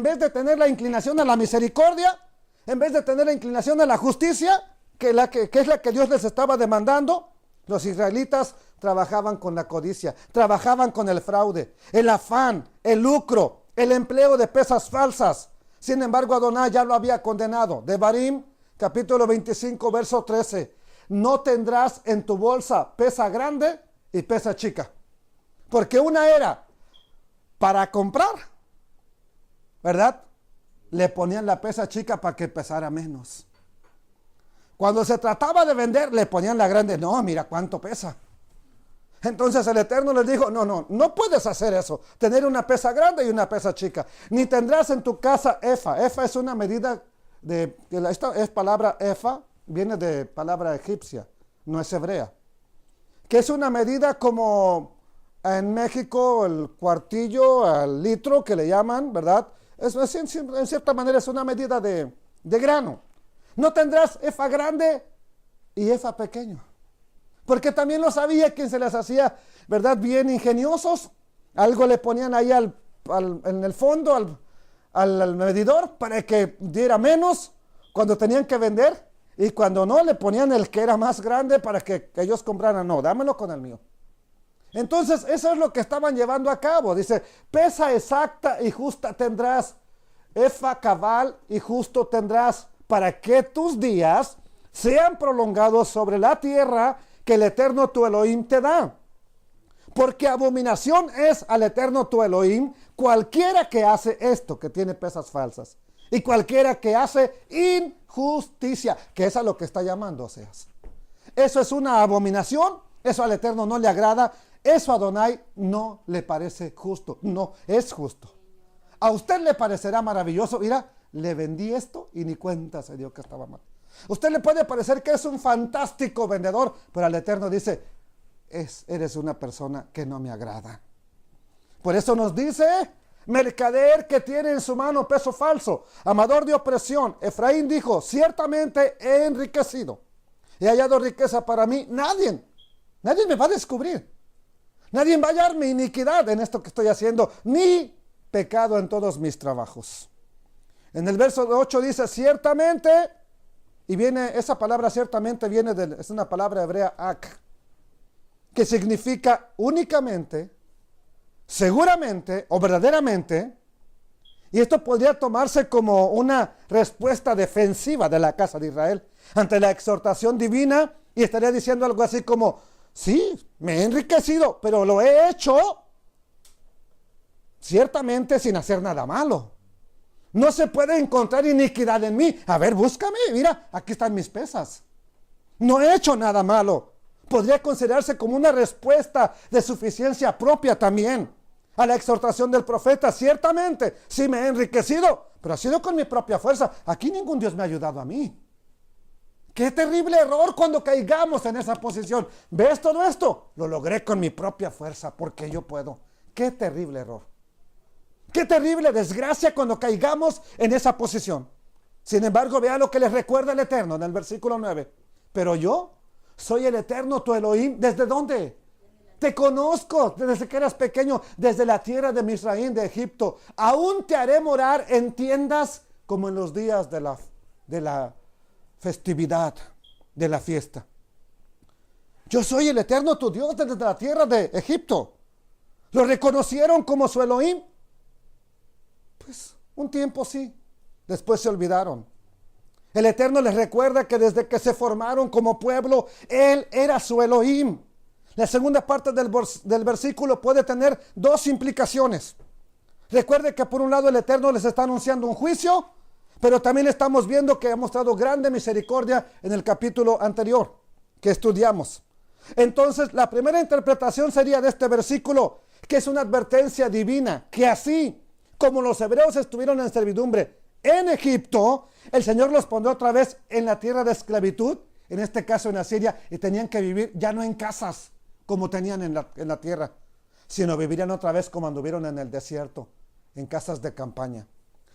vez de tener la inclinación a la misericordia, en vez de tener la inclinación a la justicia, que es la que Dios les estaba demandando, los israelitas trabajaban con la codicia, trabajaban con el fraude, el afán, el lucro, el empleo de pesas falsas. Sin embargo, Adonai ya lo había condenado. Devarim, capítulo 25, verso 13. No tendrás en tu bolsa pesa grande y pesa chica. Porque una era para comprar, ¿verdad? Le ponían la pesa chica para que pesara menos. Cuando se trataba de vender, le ponían la grande. No, mira cuánto pesa. Entonces el Eterno les dijo, no puedes hacer eso. Tener una pesa grande y una pesa chica. Ni tendrás en tu casa efa. Efa es una medida esta es palabra efa, viene de palabra egipcia, no es hebrea. Que es una medida como en México el cuartillo, al litro que le llaman, ¿verdad? En cierta manera es una medida de grano. No tendrás efa grande y efa pequeño. Porque también lo sabía quien se les hacía, ¿verdad? Bien ingeniosos. Algo le ponían ahí en el fondo, al medidor, para que diera menos cuando tenían que vender. Y cuando no, le ponían el que era más grande para que ellos compraran. No, dámelo con el mío. Entonces, eso es lo que estaban llevando a cabo. Dice, pesa exacta y justa tendrás. Efa cabal y justo tendrás, para que tus días sean prolongados sobre la tierra que el Eterno tu Elohim te da. Porque abominación es al Eterno tu Elohim cualquiera que hace esto, que tiene pesas falsas. Y cualquiera que hace injusticia, que es a lo que está llamando Oseas. Eso es una abominación, eso al Eterno no le agrada, eso a Adonai no le parece justo, no es justo. A usted le parecerá maravilloso, mira, le vendí esto y ni cuenta se dio que estaba mal. Usted le puede parecer que es un fantástico vendedor, pero al Eterno dice, eres una persona que no me agrada. Por eso nos dice, mercader que tiene en su mano peso falso, amador de opresión. Efraín dijo, ciertamente he enriquecido, he hallado riqueza para mí. Nadie me va a descubrir. Nadie va a hallar mi iniquidad en esto que estoy haciendo, ni pecado en todos mis trabajos. En el verso 8 dice, ciertamente, y viene, esa palabra ciertamente es una palabra hebrea ak, que significa únicamente, seguramente o verdaderamente, y esto podría tomarse como una respuesta defensiva de la casa de Israel ante la exhortación divina, y estaría diciendo algo así como, sí, me he enriquecido, pero lo he hecho ciertamente sin hacer nada malo. No se puede encontrar iniquidad en mí. A ver, búscame, mira, aquí están mis pesas. No he hecho nada malo. Podría considerarse como una respuesta de suficiencia propia también a la exhortación del profeta. Ciertamente, sí me he enriquecido, pero ha sido con mi propia fuerza. Aquí ningún Dios me ha ayudado a mí. Qué terrible error cuando caigamos en esa posición. ¿Ves todo esto? Lo logré con mi propia fuerza porque yo puedo. Qué terrible error. Qué terrible desgracia cuando caigamos en esa posición. Sin embargo, vea lo que les recuerda el Eterno en el versículo 9. Pero yo soy el Eterno tu Elohim. ¿Desde dónde? Te conozco desde que eras pequeño, desde la tierra de Misraín, de Egipto. Aún te haré morar en tiendas como en los días de la festividad, de la fiesta. Yo soy el Eterno tu Dios desde la tierra de Egipto. ¿Lo reconocieron como su Elohim? Pues un tiempo sí, después se olvidaron. El Eterno les recuerda que desde que se formaron como pueblo, Él era su Elohim. La segunda parte del versículo puede tener dos implicaciones. Recuerde que por un lado el Eterno les está anunciando un juicio, Pero también estamos viendo que ha mostrado grande misericordia en el capítulo anterior que estudiamos. Entonces, la primera interpretación sería de este versículo, que es una advertencia divina, que así como los hebreos estuvieron en servidumbre en Egipto, el Señor los pondrá otra vez en la tierra de esclavitud, en este caso en Asiria, y tenían que vivir ya no en casas como tenían en la tierra, sino vivirían otra vez como anduvieron en el desierto, en casas de campaña.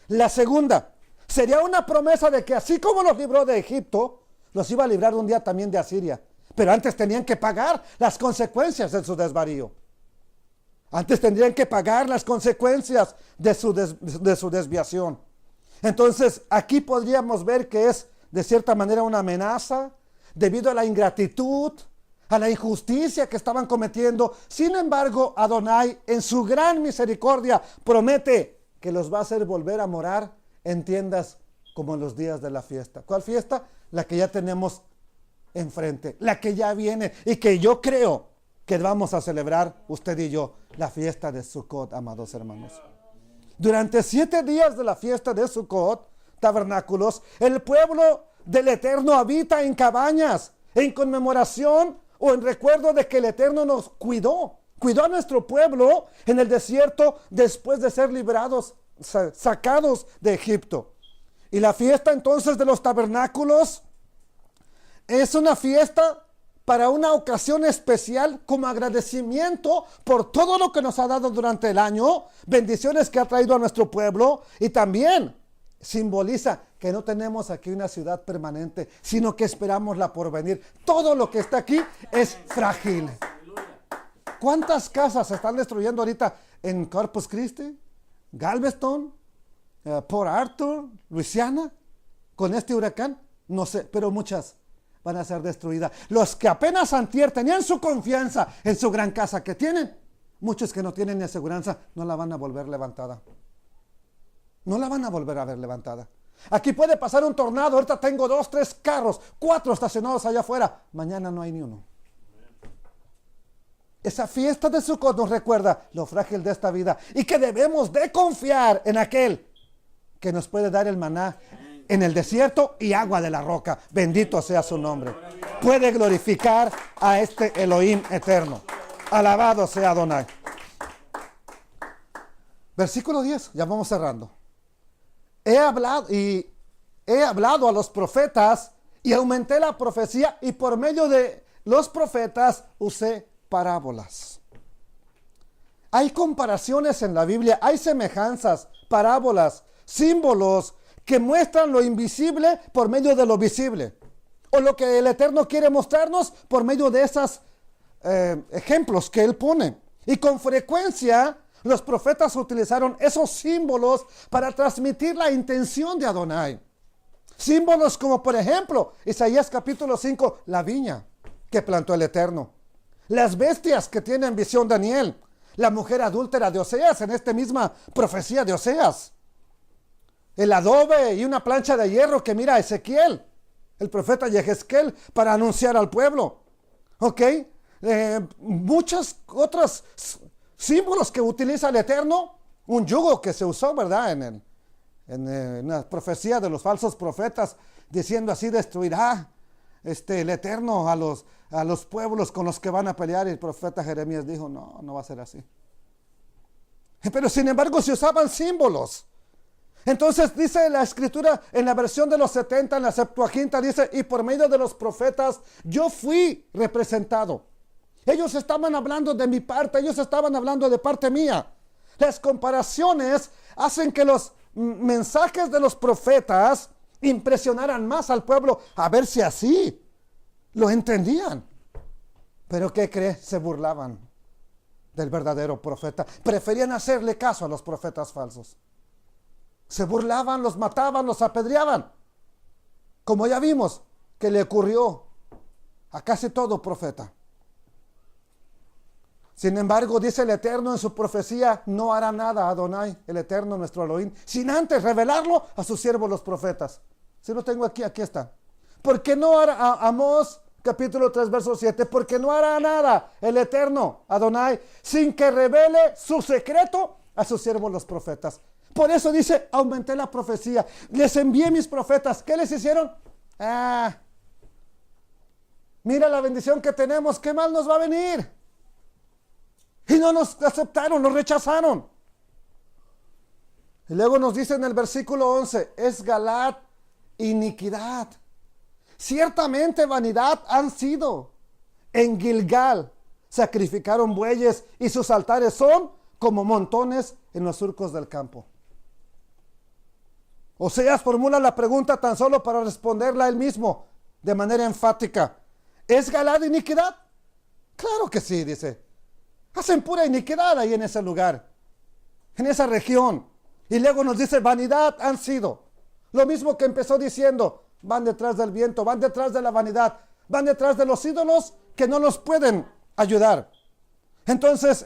La segunda sería una promesa de que así como los libró de Egipto, los iba a librar un día también de Asiria. Pero antes tenían que pagar las consecuencias de su desvarío. Antes tendrían que pagar las consecuencias de su desviación. Entonces, aquí podríamos ver que es de cierta manera una amenaza debido a la ingratitud, a la injusticia que estaban cometiendo. Sin embargo, Adonai, en su gran misericordia, promete que los va a hacer volver a morar en tiendas como en los días de la fiesta. ¿Cuál fiesta? La que ya tenemos enfrente, la que ya viene y que yo creo que vamos a celebrar usted y yo, la fiesta de Sukkot, amados hermanos. Durante 7 días de la fiesta de Sukkot, tabernáculos, el pueblo del Eterno habita en cabañas, en conmemoración o en recuerdo de que el Eterno nos cuidó a nuestro pueblo en el desierto después de ser liberados, sacados de Egipto. Y la fiesta entonces de los tabernáculos es una fiesta para una ocasión especial como agradecimiento por todo lo que nos ha dado durante el año, bendiciones que ha traído a nuestro pueblo, y también simboliza que no tenemos aquí una ciudad permanente, sino que esperamos la porvenir. Todo lo que está aquí es frágil. ¿Cuántas casas se están destruyendo ahorita en Corpus Christi, Galveston, Port Arthur, Luisiana, con este huracán? No sé, pero muchas van a ser destruidas. Los que apenas antier tenían su confianza en su gran casa que tienen, muchos que no tienen ni aseguranza, no la van a volver levantada. No la van a volver a ver levantada. Aquí puede pasar un tornado, ahorita tengo 2, 3 carros, 4 estacionados allá afuera, mañana no hay ni uno. Esa fiesta de Sukkot nos recuerda lo frágil de esta vida y que debemos de confiar en aquel que nos puede dar el maná en el desierto y agua de la roca. Bendito sea su nombre. Puede glorificar a este Elohim eterno. Alabado sea Adonai. Versículo 10, ya vamos cerrando. He hablado a los profetas y aumenté la profecía, y por medio de los profetas usé parábolas. Hay comparaciones en la Biblia, hay semejanzas, parábolas, símbolos que muestran lo invisible por medio de lo visible, o lo que el Eterno quiere mostrarnos por medio de esos ejemplos que Él pone. Y con frecuencia los profetas utilizaron esos símbolos para transmitir la intención de Adonai. Símbolos como, por ejemplo, Isaías capítulo 5, la viña que plantó el Eterno, las bestias que tiene en visión Daniel, la mujer adúltera de Oseas en esta misma profecía de Oseas, el adobe y una plancha de hierro que mira a Ezequiel, el profeta Yehezkel, para anunciar al pueblo. ¿Ok? Muchas otras símbolos que utiliza el Eterno, un yugo que se usó, ¿verdad? En la profecía de los falsos profetas, diciendo así: destruirá el Eterno a los pueblos con los que van a pelear. Y el profeta Jeremías dijo: no va a ser así. Pero sin embargo se usaban símbolos. Entonces dice la escritura en la versión de los 70, en la Septuaginta, dice: y por medio de los profetas yo fui representado. Ellos estaban hablando de mi parte, ellos estaban hablando de parte mía. Las comparaciones hacen que los mensajes de los profetas impresionaran más al pueblo, a ver si así lo entendían. Pero ¿qué cree? Se burlaban del verdadero profeta. Preferían hacerle caso a los profetas falsos. Se burlaban, los mataban, los apedreaban. Como ya vimos que le ocurrió a casi todo profeta. Sin embargo, dice el Eterno en su profecía: no hará nada Adonai, el Eterno, nuestro Elohim, sin antes revelarlo a sus siervos los profetas. Si lo tengo aquí está. Porque no hará, Amós capítulo 3 verso 7, porque no hará nada el Eterno, Adonai, sin que revele su secreto a sus siervos los profetas. Por eso dice, aumenté la profecía. Les envié mis profetas. ¿Qué les hicieron? Mira la bendición que tenemos. ¿Qué mal nos va a venir? Y no nos aceptaron, nos rechazaron. Y luego nos dice en el versículo 11, es Galaad iniquidad. Ciertamente vanidad han sido. En Gilgal sacrificaron bueyes y sus altares son como montones en los surcos del campo. Oseas formula la pregunta tan solo para responderla él mismo de manera enfática. ¿Es Galaad iniquidad? Claro que sí, dice. Hacen pura iniquidad ahí en ese lugar, en esa región. Y luego nos dice, vanidad han sido. Lo mismo que empezó diciendo, van detrás del viento, van detrás de la vanidad, van detrás de los ídolos que no los pueden ayudar. Entonces,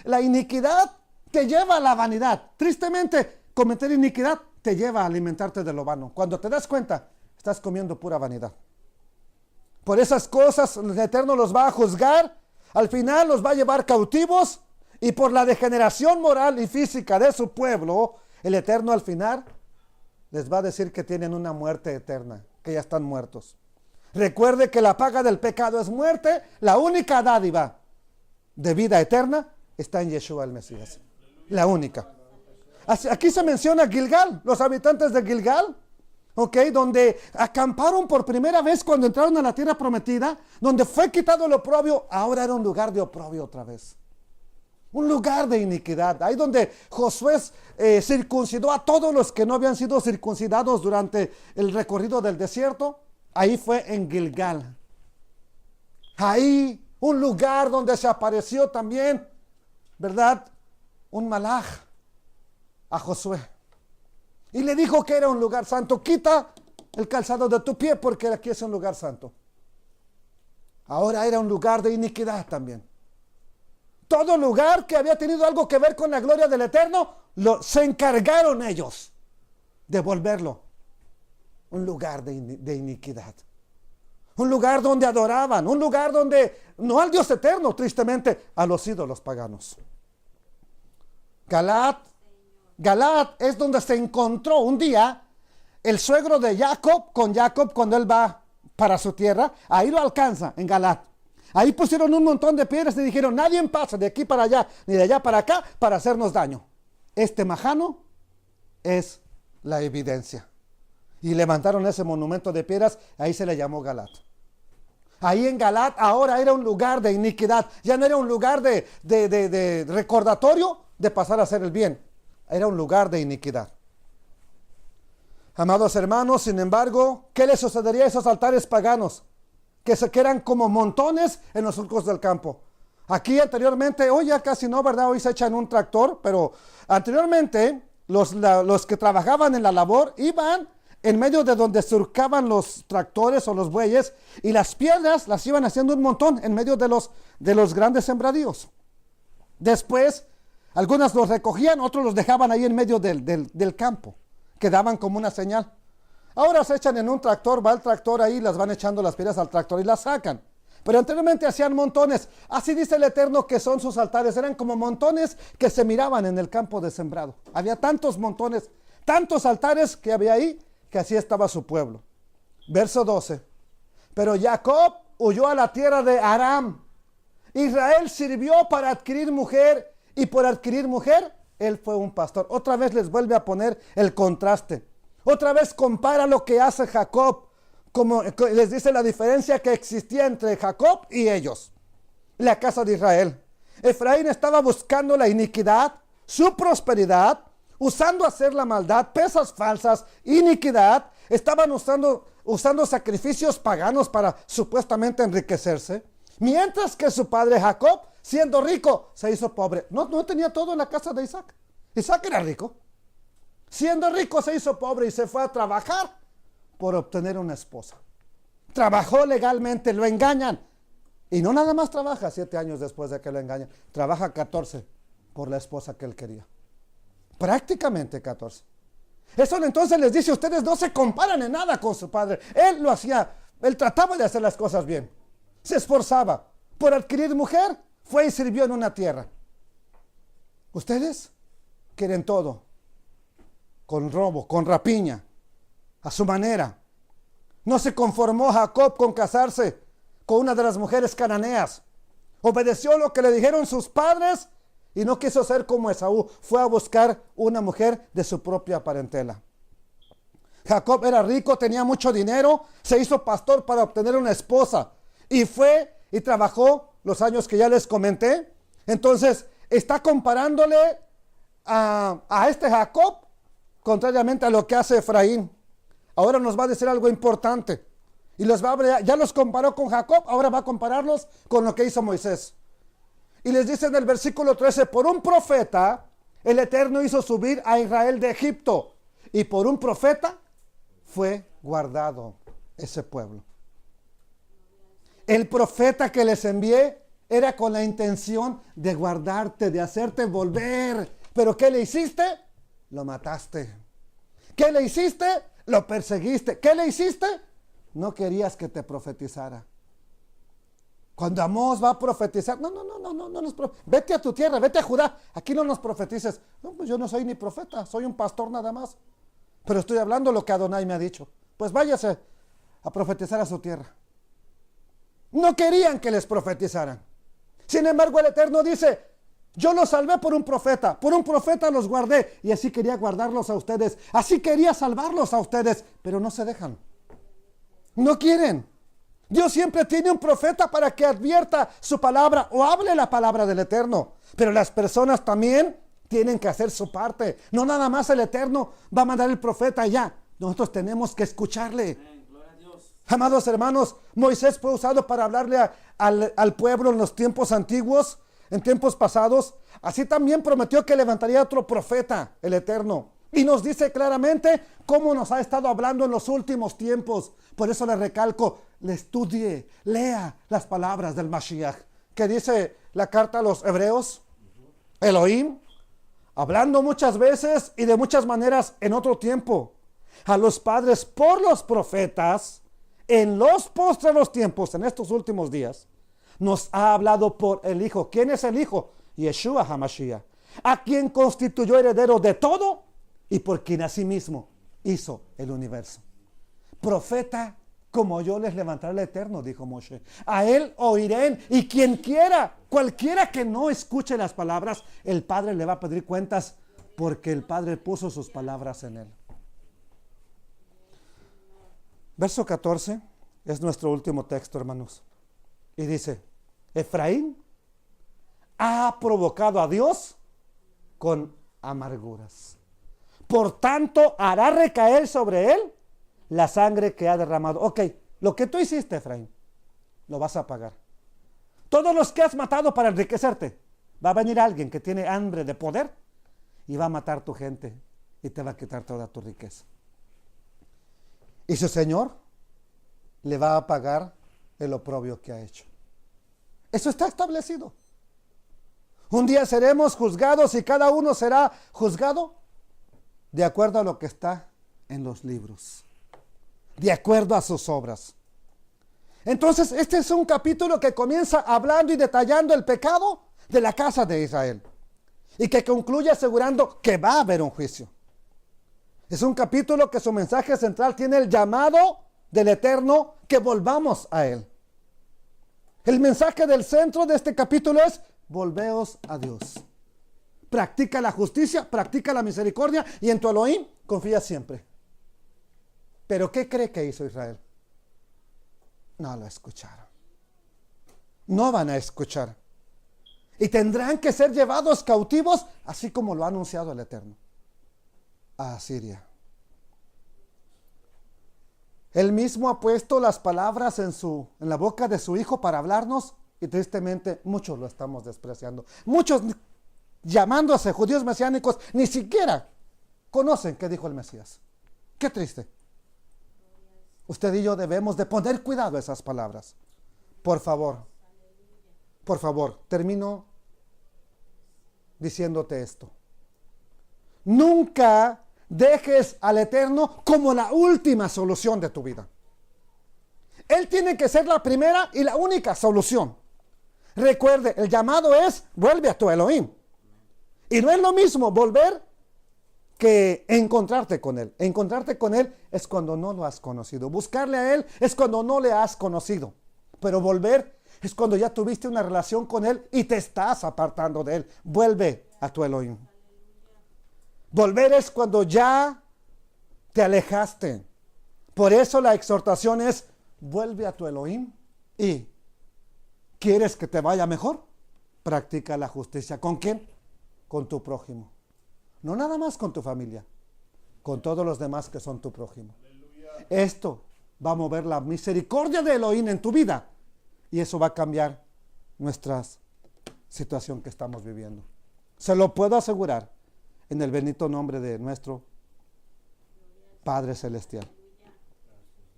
la iniquidad te lleva a la vanidad. Tristemente, cometer iniquidad te lleva a alimentarte de lo vano. Cuando te das cuenta, estás comiendo pura vanidad. Por esas cosas, el Eterno los va a juzgar. Al final los va a llevar cautivos. Y por la degeneración moral y física de su pueblo, el Eterno al final les va a decir que tienen una muerte eterna, que ya están muertos. Recuerde que la paga del pecado es muerte. La única dádiva de vida eterna está en Yeshua el Mesías. La única. Aquí se menciona Gilgal, los habitantes de Gilgal, donde acamparon por primera vez cuando entraron a la tierra prometida, donde fue quitado el oprobio, ahora era un lugar de oprobio otra vez. Un lugar de iniquidad. Ahí donde Josué circuncidó a todos los que no habían sido circuncidados durante el recorrido del desierto. Ahí fue en Gilgal. Ahí, un lugar donde se apareció también, ¿verdad? Un malaj a Josué. Y le dijo que era un lugar santo. Quita el calzado de tu pie porque aquí es un lugar santo. Ahora era un lugar de iniquidad también. Todo lugar que había tenido algo que ver con la gloria del Eterno, se encargaron ellos de volverlo un lugar de iniquidad. Un lugar donde adoraban, un lugar donde, no al Dios eterno, tristemente, a los ídolos paganos. Galaad es donde se encontró un día el suegro de Jacob con Jacob cuando él va para su tierra. Ahí lo alcanza, en Galaad. Ahí pusieron un montón de piedras y dijeron, nadie pasa de aquí para allá, ni de allá para acá, para hacernos daño. Este majano es la evidencia. Y levantaron ese monumento de piedras, ahí se le llamó Galaad. Ahí en Galaad ahora era un lugar de iniquidad, ya no era un lugar de recordatorio de pasar a hacer el bien, era un lugar de iniquidad. Amados hermanos, sin embargo, ¿qué les sucedería a esos altares paganos? Que se quedan como montones en los surcos del campo. Aquí anteriormente, hoy ya casi no, ¿verdad? Hoy se echan un tractor, pero anteriormente los que trabajaban en la labor iban en medio de donde surcaban los tractores o los bueyes y las piedras las iban haciendo un montón en medio de los grandes sembradíos. Después, algunas los recogían, otros los dejaban ahí en medio del campo, que daban como una señal. Ahora se echan en un tractor, va el tractor ahí, las van echando las piedras al tractor y las sacan. Pero anteriormente hacían montones. Así dice el Eterno que son sus altares. Eran como montones que se miraban en el campo de sembrado. Había tantos montones, tantos altares que había ahí, que así estaba su pueblo. Verso 12. Pero Jacob huyó a la tierra de Aram. Israel sirvió para adquirir mujer y por adquirir mujer, él fue un pastor. Otra vez les vuelve a poner el contraste. Otra vez compara lo que hace Jacob, como les dice la diferencia que existía entre Jacob y ellos, la casa de Israel. Efraín estaba buscando la iniquidad, su prosperidad, usando hacer la maldad, pesas falsas, iniquidad. Estaban usando sacrificios paganos para supuestamente enriquecerse. Mientras que su padre Jacob, siendo rico, se hizo pobre. No tenía todo en la casa de Isaac. Isaac era rico. Siendo rico se hizo pobre y se fue a trabajar por obtener una esposa. Trabajó legalmente, lo engañan. Y no nada más trabaja 7 años después de que lo engañan. Trabaja 14 por la esposa que él quería. Prácticamente 14. Eso entonces les dice, ustedes no se comparan en nada con su padre. Él lo hacía, él trataba de hacer las cosas bien. Se esforzaba por adquirir mujer, fue y sirvió en una tierra. Ustedes quieren todo con robo, con rapiña, a su manera. No se conformó Jacob con casarse con una de las mujeres cananeas. Obedeció lo que le dijeron sus padres y no quiso ser como Esaú. Fue a buscar una mujer de su propia parentela. Jacob era rico, tenía mucho dinero, se hizo pastor para obtener una esposa y fue y trabajó los años que ya les comenté. Entonces está comparándole a este Jacob contrariamente a lo que hace Efraín. Ahora nos va a decir algo importante y ya los comparó con Jacob, ahora va a compararlos con lo que hizo Moisés. Y les dice en el versículo 13, por un profeta el Eterno hizo subir a Israel de Egipto y por un profeta fue guardado ese pueblo. El profeta que les envié era con la intención de guardarte, de hacerte volver. ¿Pero qué le hiciste? Lo mataste. ¿Qué le hiciste? Lo perseguiste. ¿Qué le hiciste? No querías que te profetizara. Cuando Amós va a profetizar, no, vete a tu tierra, vete a Judá, aquí no nos profetices. No, pues yo no soy ni profeta, soy un pastor nada más. Pero estoy hablando lo que Adonai me ha dicho. Pues váyase a profetizar a su tierra. No querían que les profetizaran. Sin embargo, el Eterno dice, yo los salvé por un profeta los guardé, y así quería guardarlos a ustedes, así quería salvarlos a ustedes, pero no se dejan. No quieren. Dios siempre tiene un profeta para que advierta su palabra o hable la palabra del Eterno, pero las personas también tienen que hacer su parte. No nada más el Eterno va a mandar el profeta ya. Nosotros tenemos que escucharle. Amados hermanos, Moisés fue usado para hablarle al pueblo en los tiempos antiguos, en tiempos pasados. Así también prometió que levantaría otro profeta, el Eterno. Y nos dice claramente cómo nos ha estado hablando en los últimos tiempos. Por eso le recalco, le estudie, lea las palabras del Mashiach. ¿Qué dice la carta a los hebreos? Elohim, hablando muchas veces y de muchas maneras en otro tiempo a los padres por los profetas, en los postreros tiempos, en estos últimos días, nos ha hablado por el Hijo. ¿Quién es el Hijo? Yeshua HaMashiach, a quien constituyó heredero de todo y por quien asimismo hizo el universo. Profeta como yo les levantaré el Eterno, dijo Moshe. A él oirán, y quien quiera, cualquiera que no escuche las palabras, el Padre le va a pedir cuentas, porque el Padre puso sus palabras en él. Verso 14 es nuestro último texto, hermanos. Y dice, Efraín ha provocado a Dios con amarguras. Por tanto, hará recaer sobre él la sangre que ha derramado. Ok, lo que tú hiciste, Efraín, lo vas a pagar. Todos los que has matado para enriquecerte, va a venir alguien que tiene hambre de poder y va a matar tu gente y te va a quitar toda tu riqueza. Y su Señor le va a pagar el oprobio que ha hecho. Eso está establecido. Un día seremos juzgados y cada uno será juzgado de acuerdo a lo que está en los libros, de acuerdo a sus obras. Entonces, este es un capítulo que comienza hablando y detallando el pecado de la casa de Israel y que concluye asegurando que va a haber un juicio. Es un capítulo que su mensaje central tiene el llamado del Eterno que volvamos a Él. El mensaje del centro de este capítulo es: volveos a Dios. Practica la justicia, practica la misericordia y en tu Elohim confía siempre. ¿Pero qué cree que hizo Israel? No lo escucharon. No van a escuchar. Y tendrán que ser llevados cautivos, así como lo ha anunciado el Eterno, a Asiria. Él mismo ha puesto las palabras en la boca de su Hijo para hablarnos, y tristemente muchos lo estamos despreciando. Muchos, llamándose judíos mesiánicos, ni siquiera conocen qué dijo el Mesías. Qué triste. Usted y yo debemos de poner cuidado a esas palabras. Por favor, termino diciéndote esto. Nunca dejes al Eterno como la última solución de tu vida. Él tiene que ser la primera y la única solución. Recuerde, el llamado es: vuelve a tu Elohim. Y no es lo mismo volver que encontrarte con Él. Encontrarte con Él es cuando no lo has conocido. Buscarle a Él es cuando no le has conocido. Pero volver es cuando ya tuviste una relación con Él y te estás apartando de Él. Vuelve a tu Elohim. Volver es cuando ya te alejaste. Por eso la exhortación es, vuelve a tu Elohim y ¿quieres que te vaya mejor? Practica la justicia. ¿Con quién? Con tu prójimo. No nada más con tu familia, con todos los demás que son tu prójimo. Aleluya. Esto va a mover la misericordia de Elohim en tu vida y eso va a cambiar nuestra situación que estamos viviendo. Se lo puedo asegurar en el bendito nombre de nuestro Padre Celestial.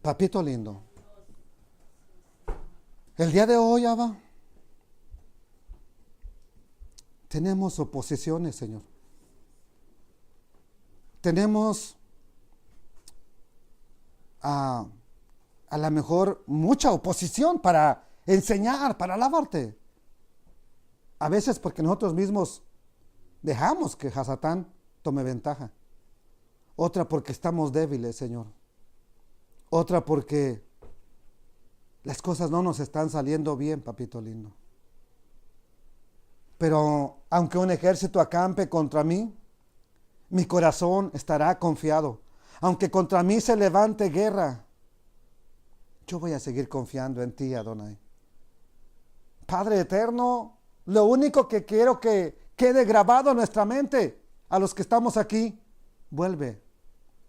Papito lindo, el día de hoy, Abba, tenemos oposiciones, Señor. Tenemos a lo mejor mucha oposición para enseñar, para alabarte. A veces porque nosotros mismos dejamos que Hasatán tome ventaja. Otra porque estamos débiles, Señor. Otra porque las cosas no nos están saliendo bien, papito lindo. Pero aunque un ejército acampe contra mí, mi corazón estará confiado. Aunque contra mí se levante guerra, yo voy a seguir confiando en ti, Adonai. Padre eterno, lo único que quiero que quede grabado en nuestra mente, a los que estamos aquí, vuelve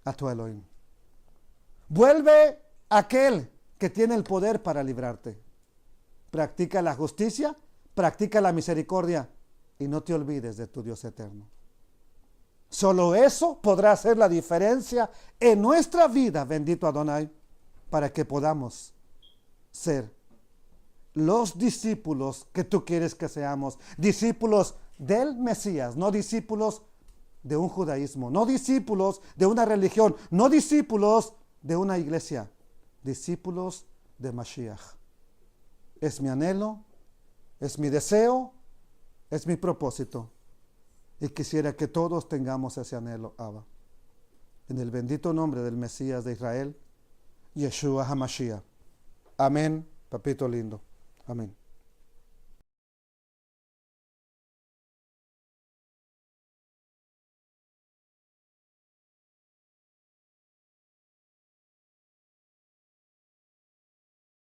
a tu Elohim. Vuelve a aquel que tiene el poder para librarte. Practica la justicia, practica la misericordia y no te olvides de tu Dios eterno. Solo eso podrá hacer la diferencia en nuestra vida, bendito Adonai, para que podamos ser los discípulos que tú quieres que seamos. Discípulos del Mesías, no discípulos de un judaísmo, no discípulos de una religión, no discípulos de una iglesia, discípulos de Mashiach. Es mi anhelo, es mi deseo, es mi propósito. Y quisiera que todos tengamos ese anhelo, Abba. En el bendito nombre del Mesías de Israel, Yeshua HaMashiach. Amén, papito lindo. Amén.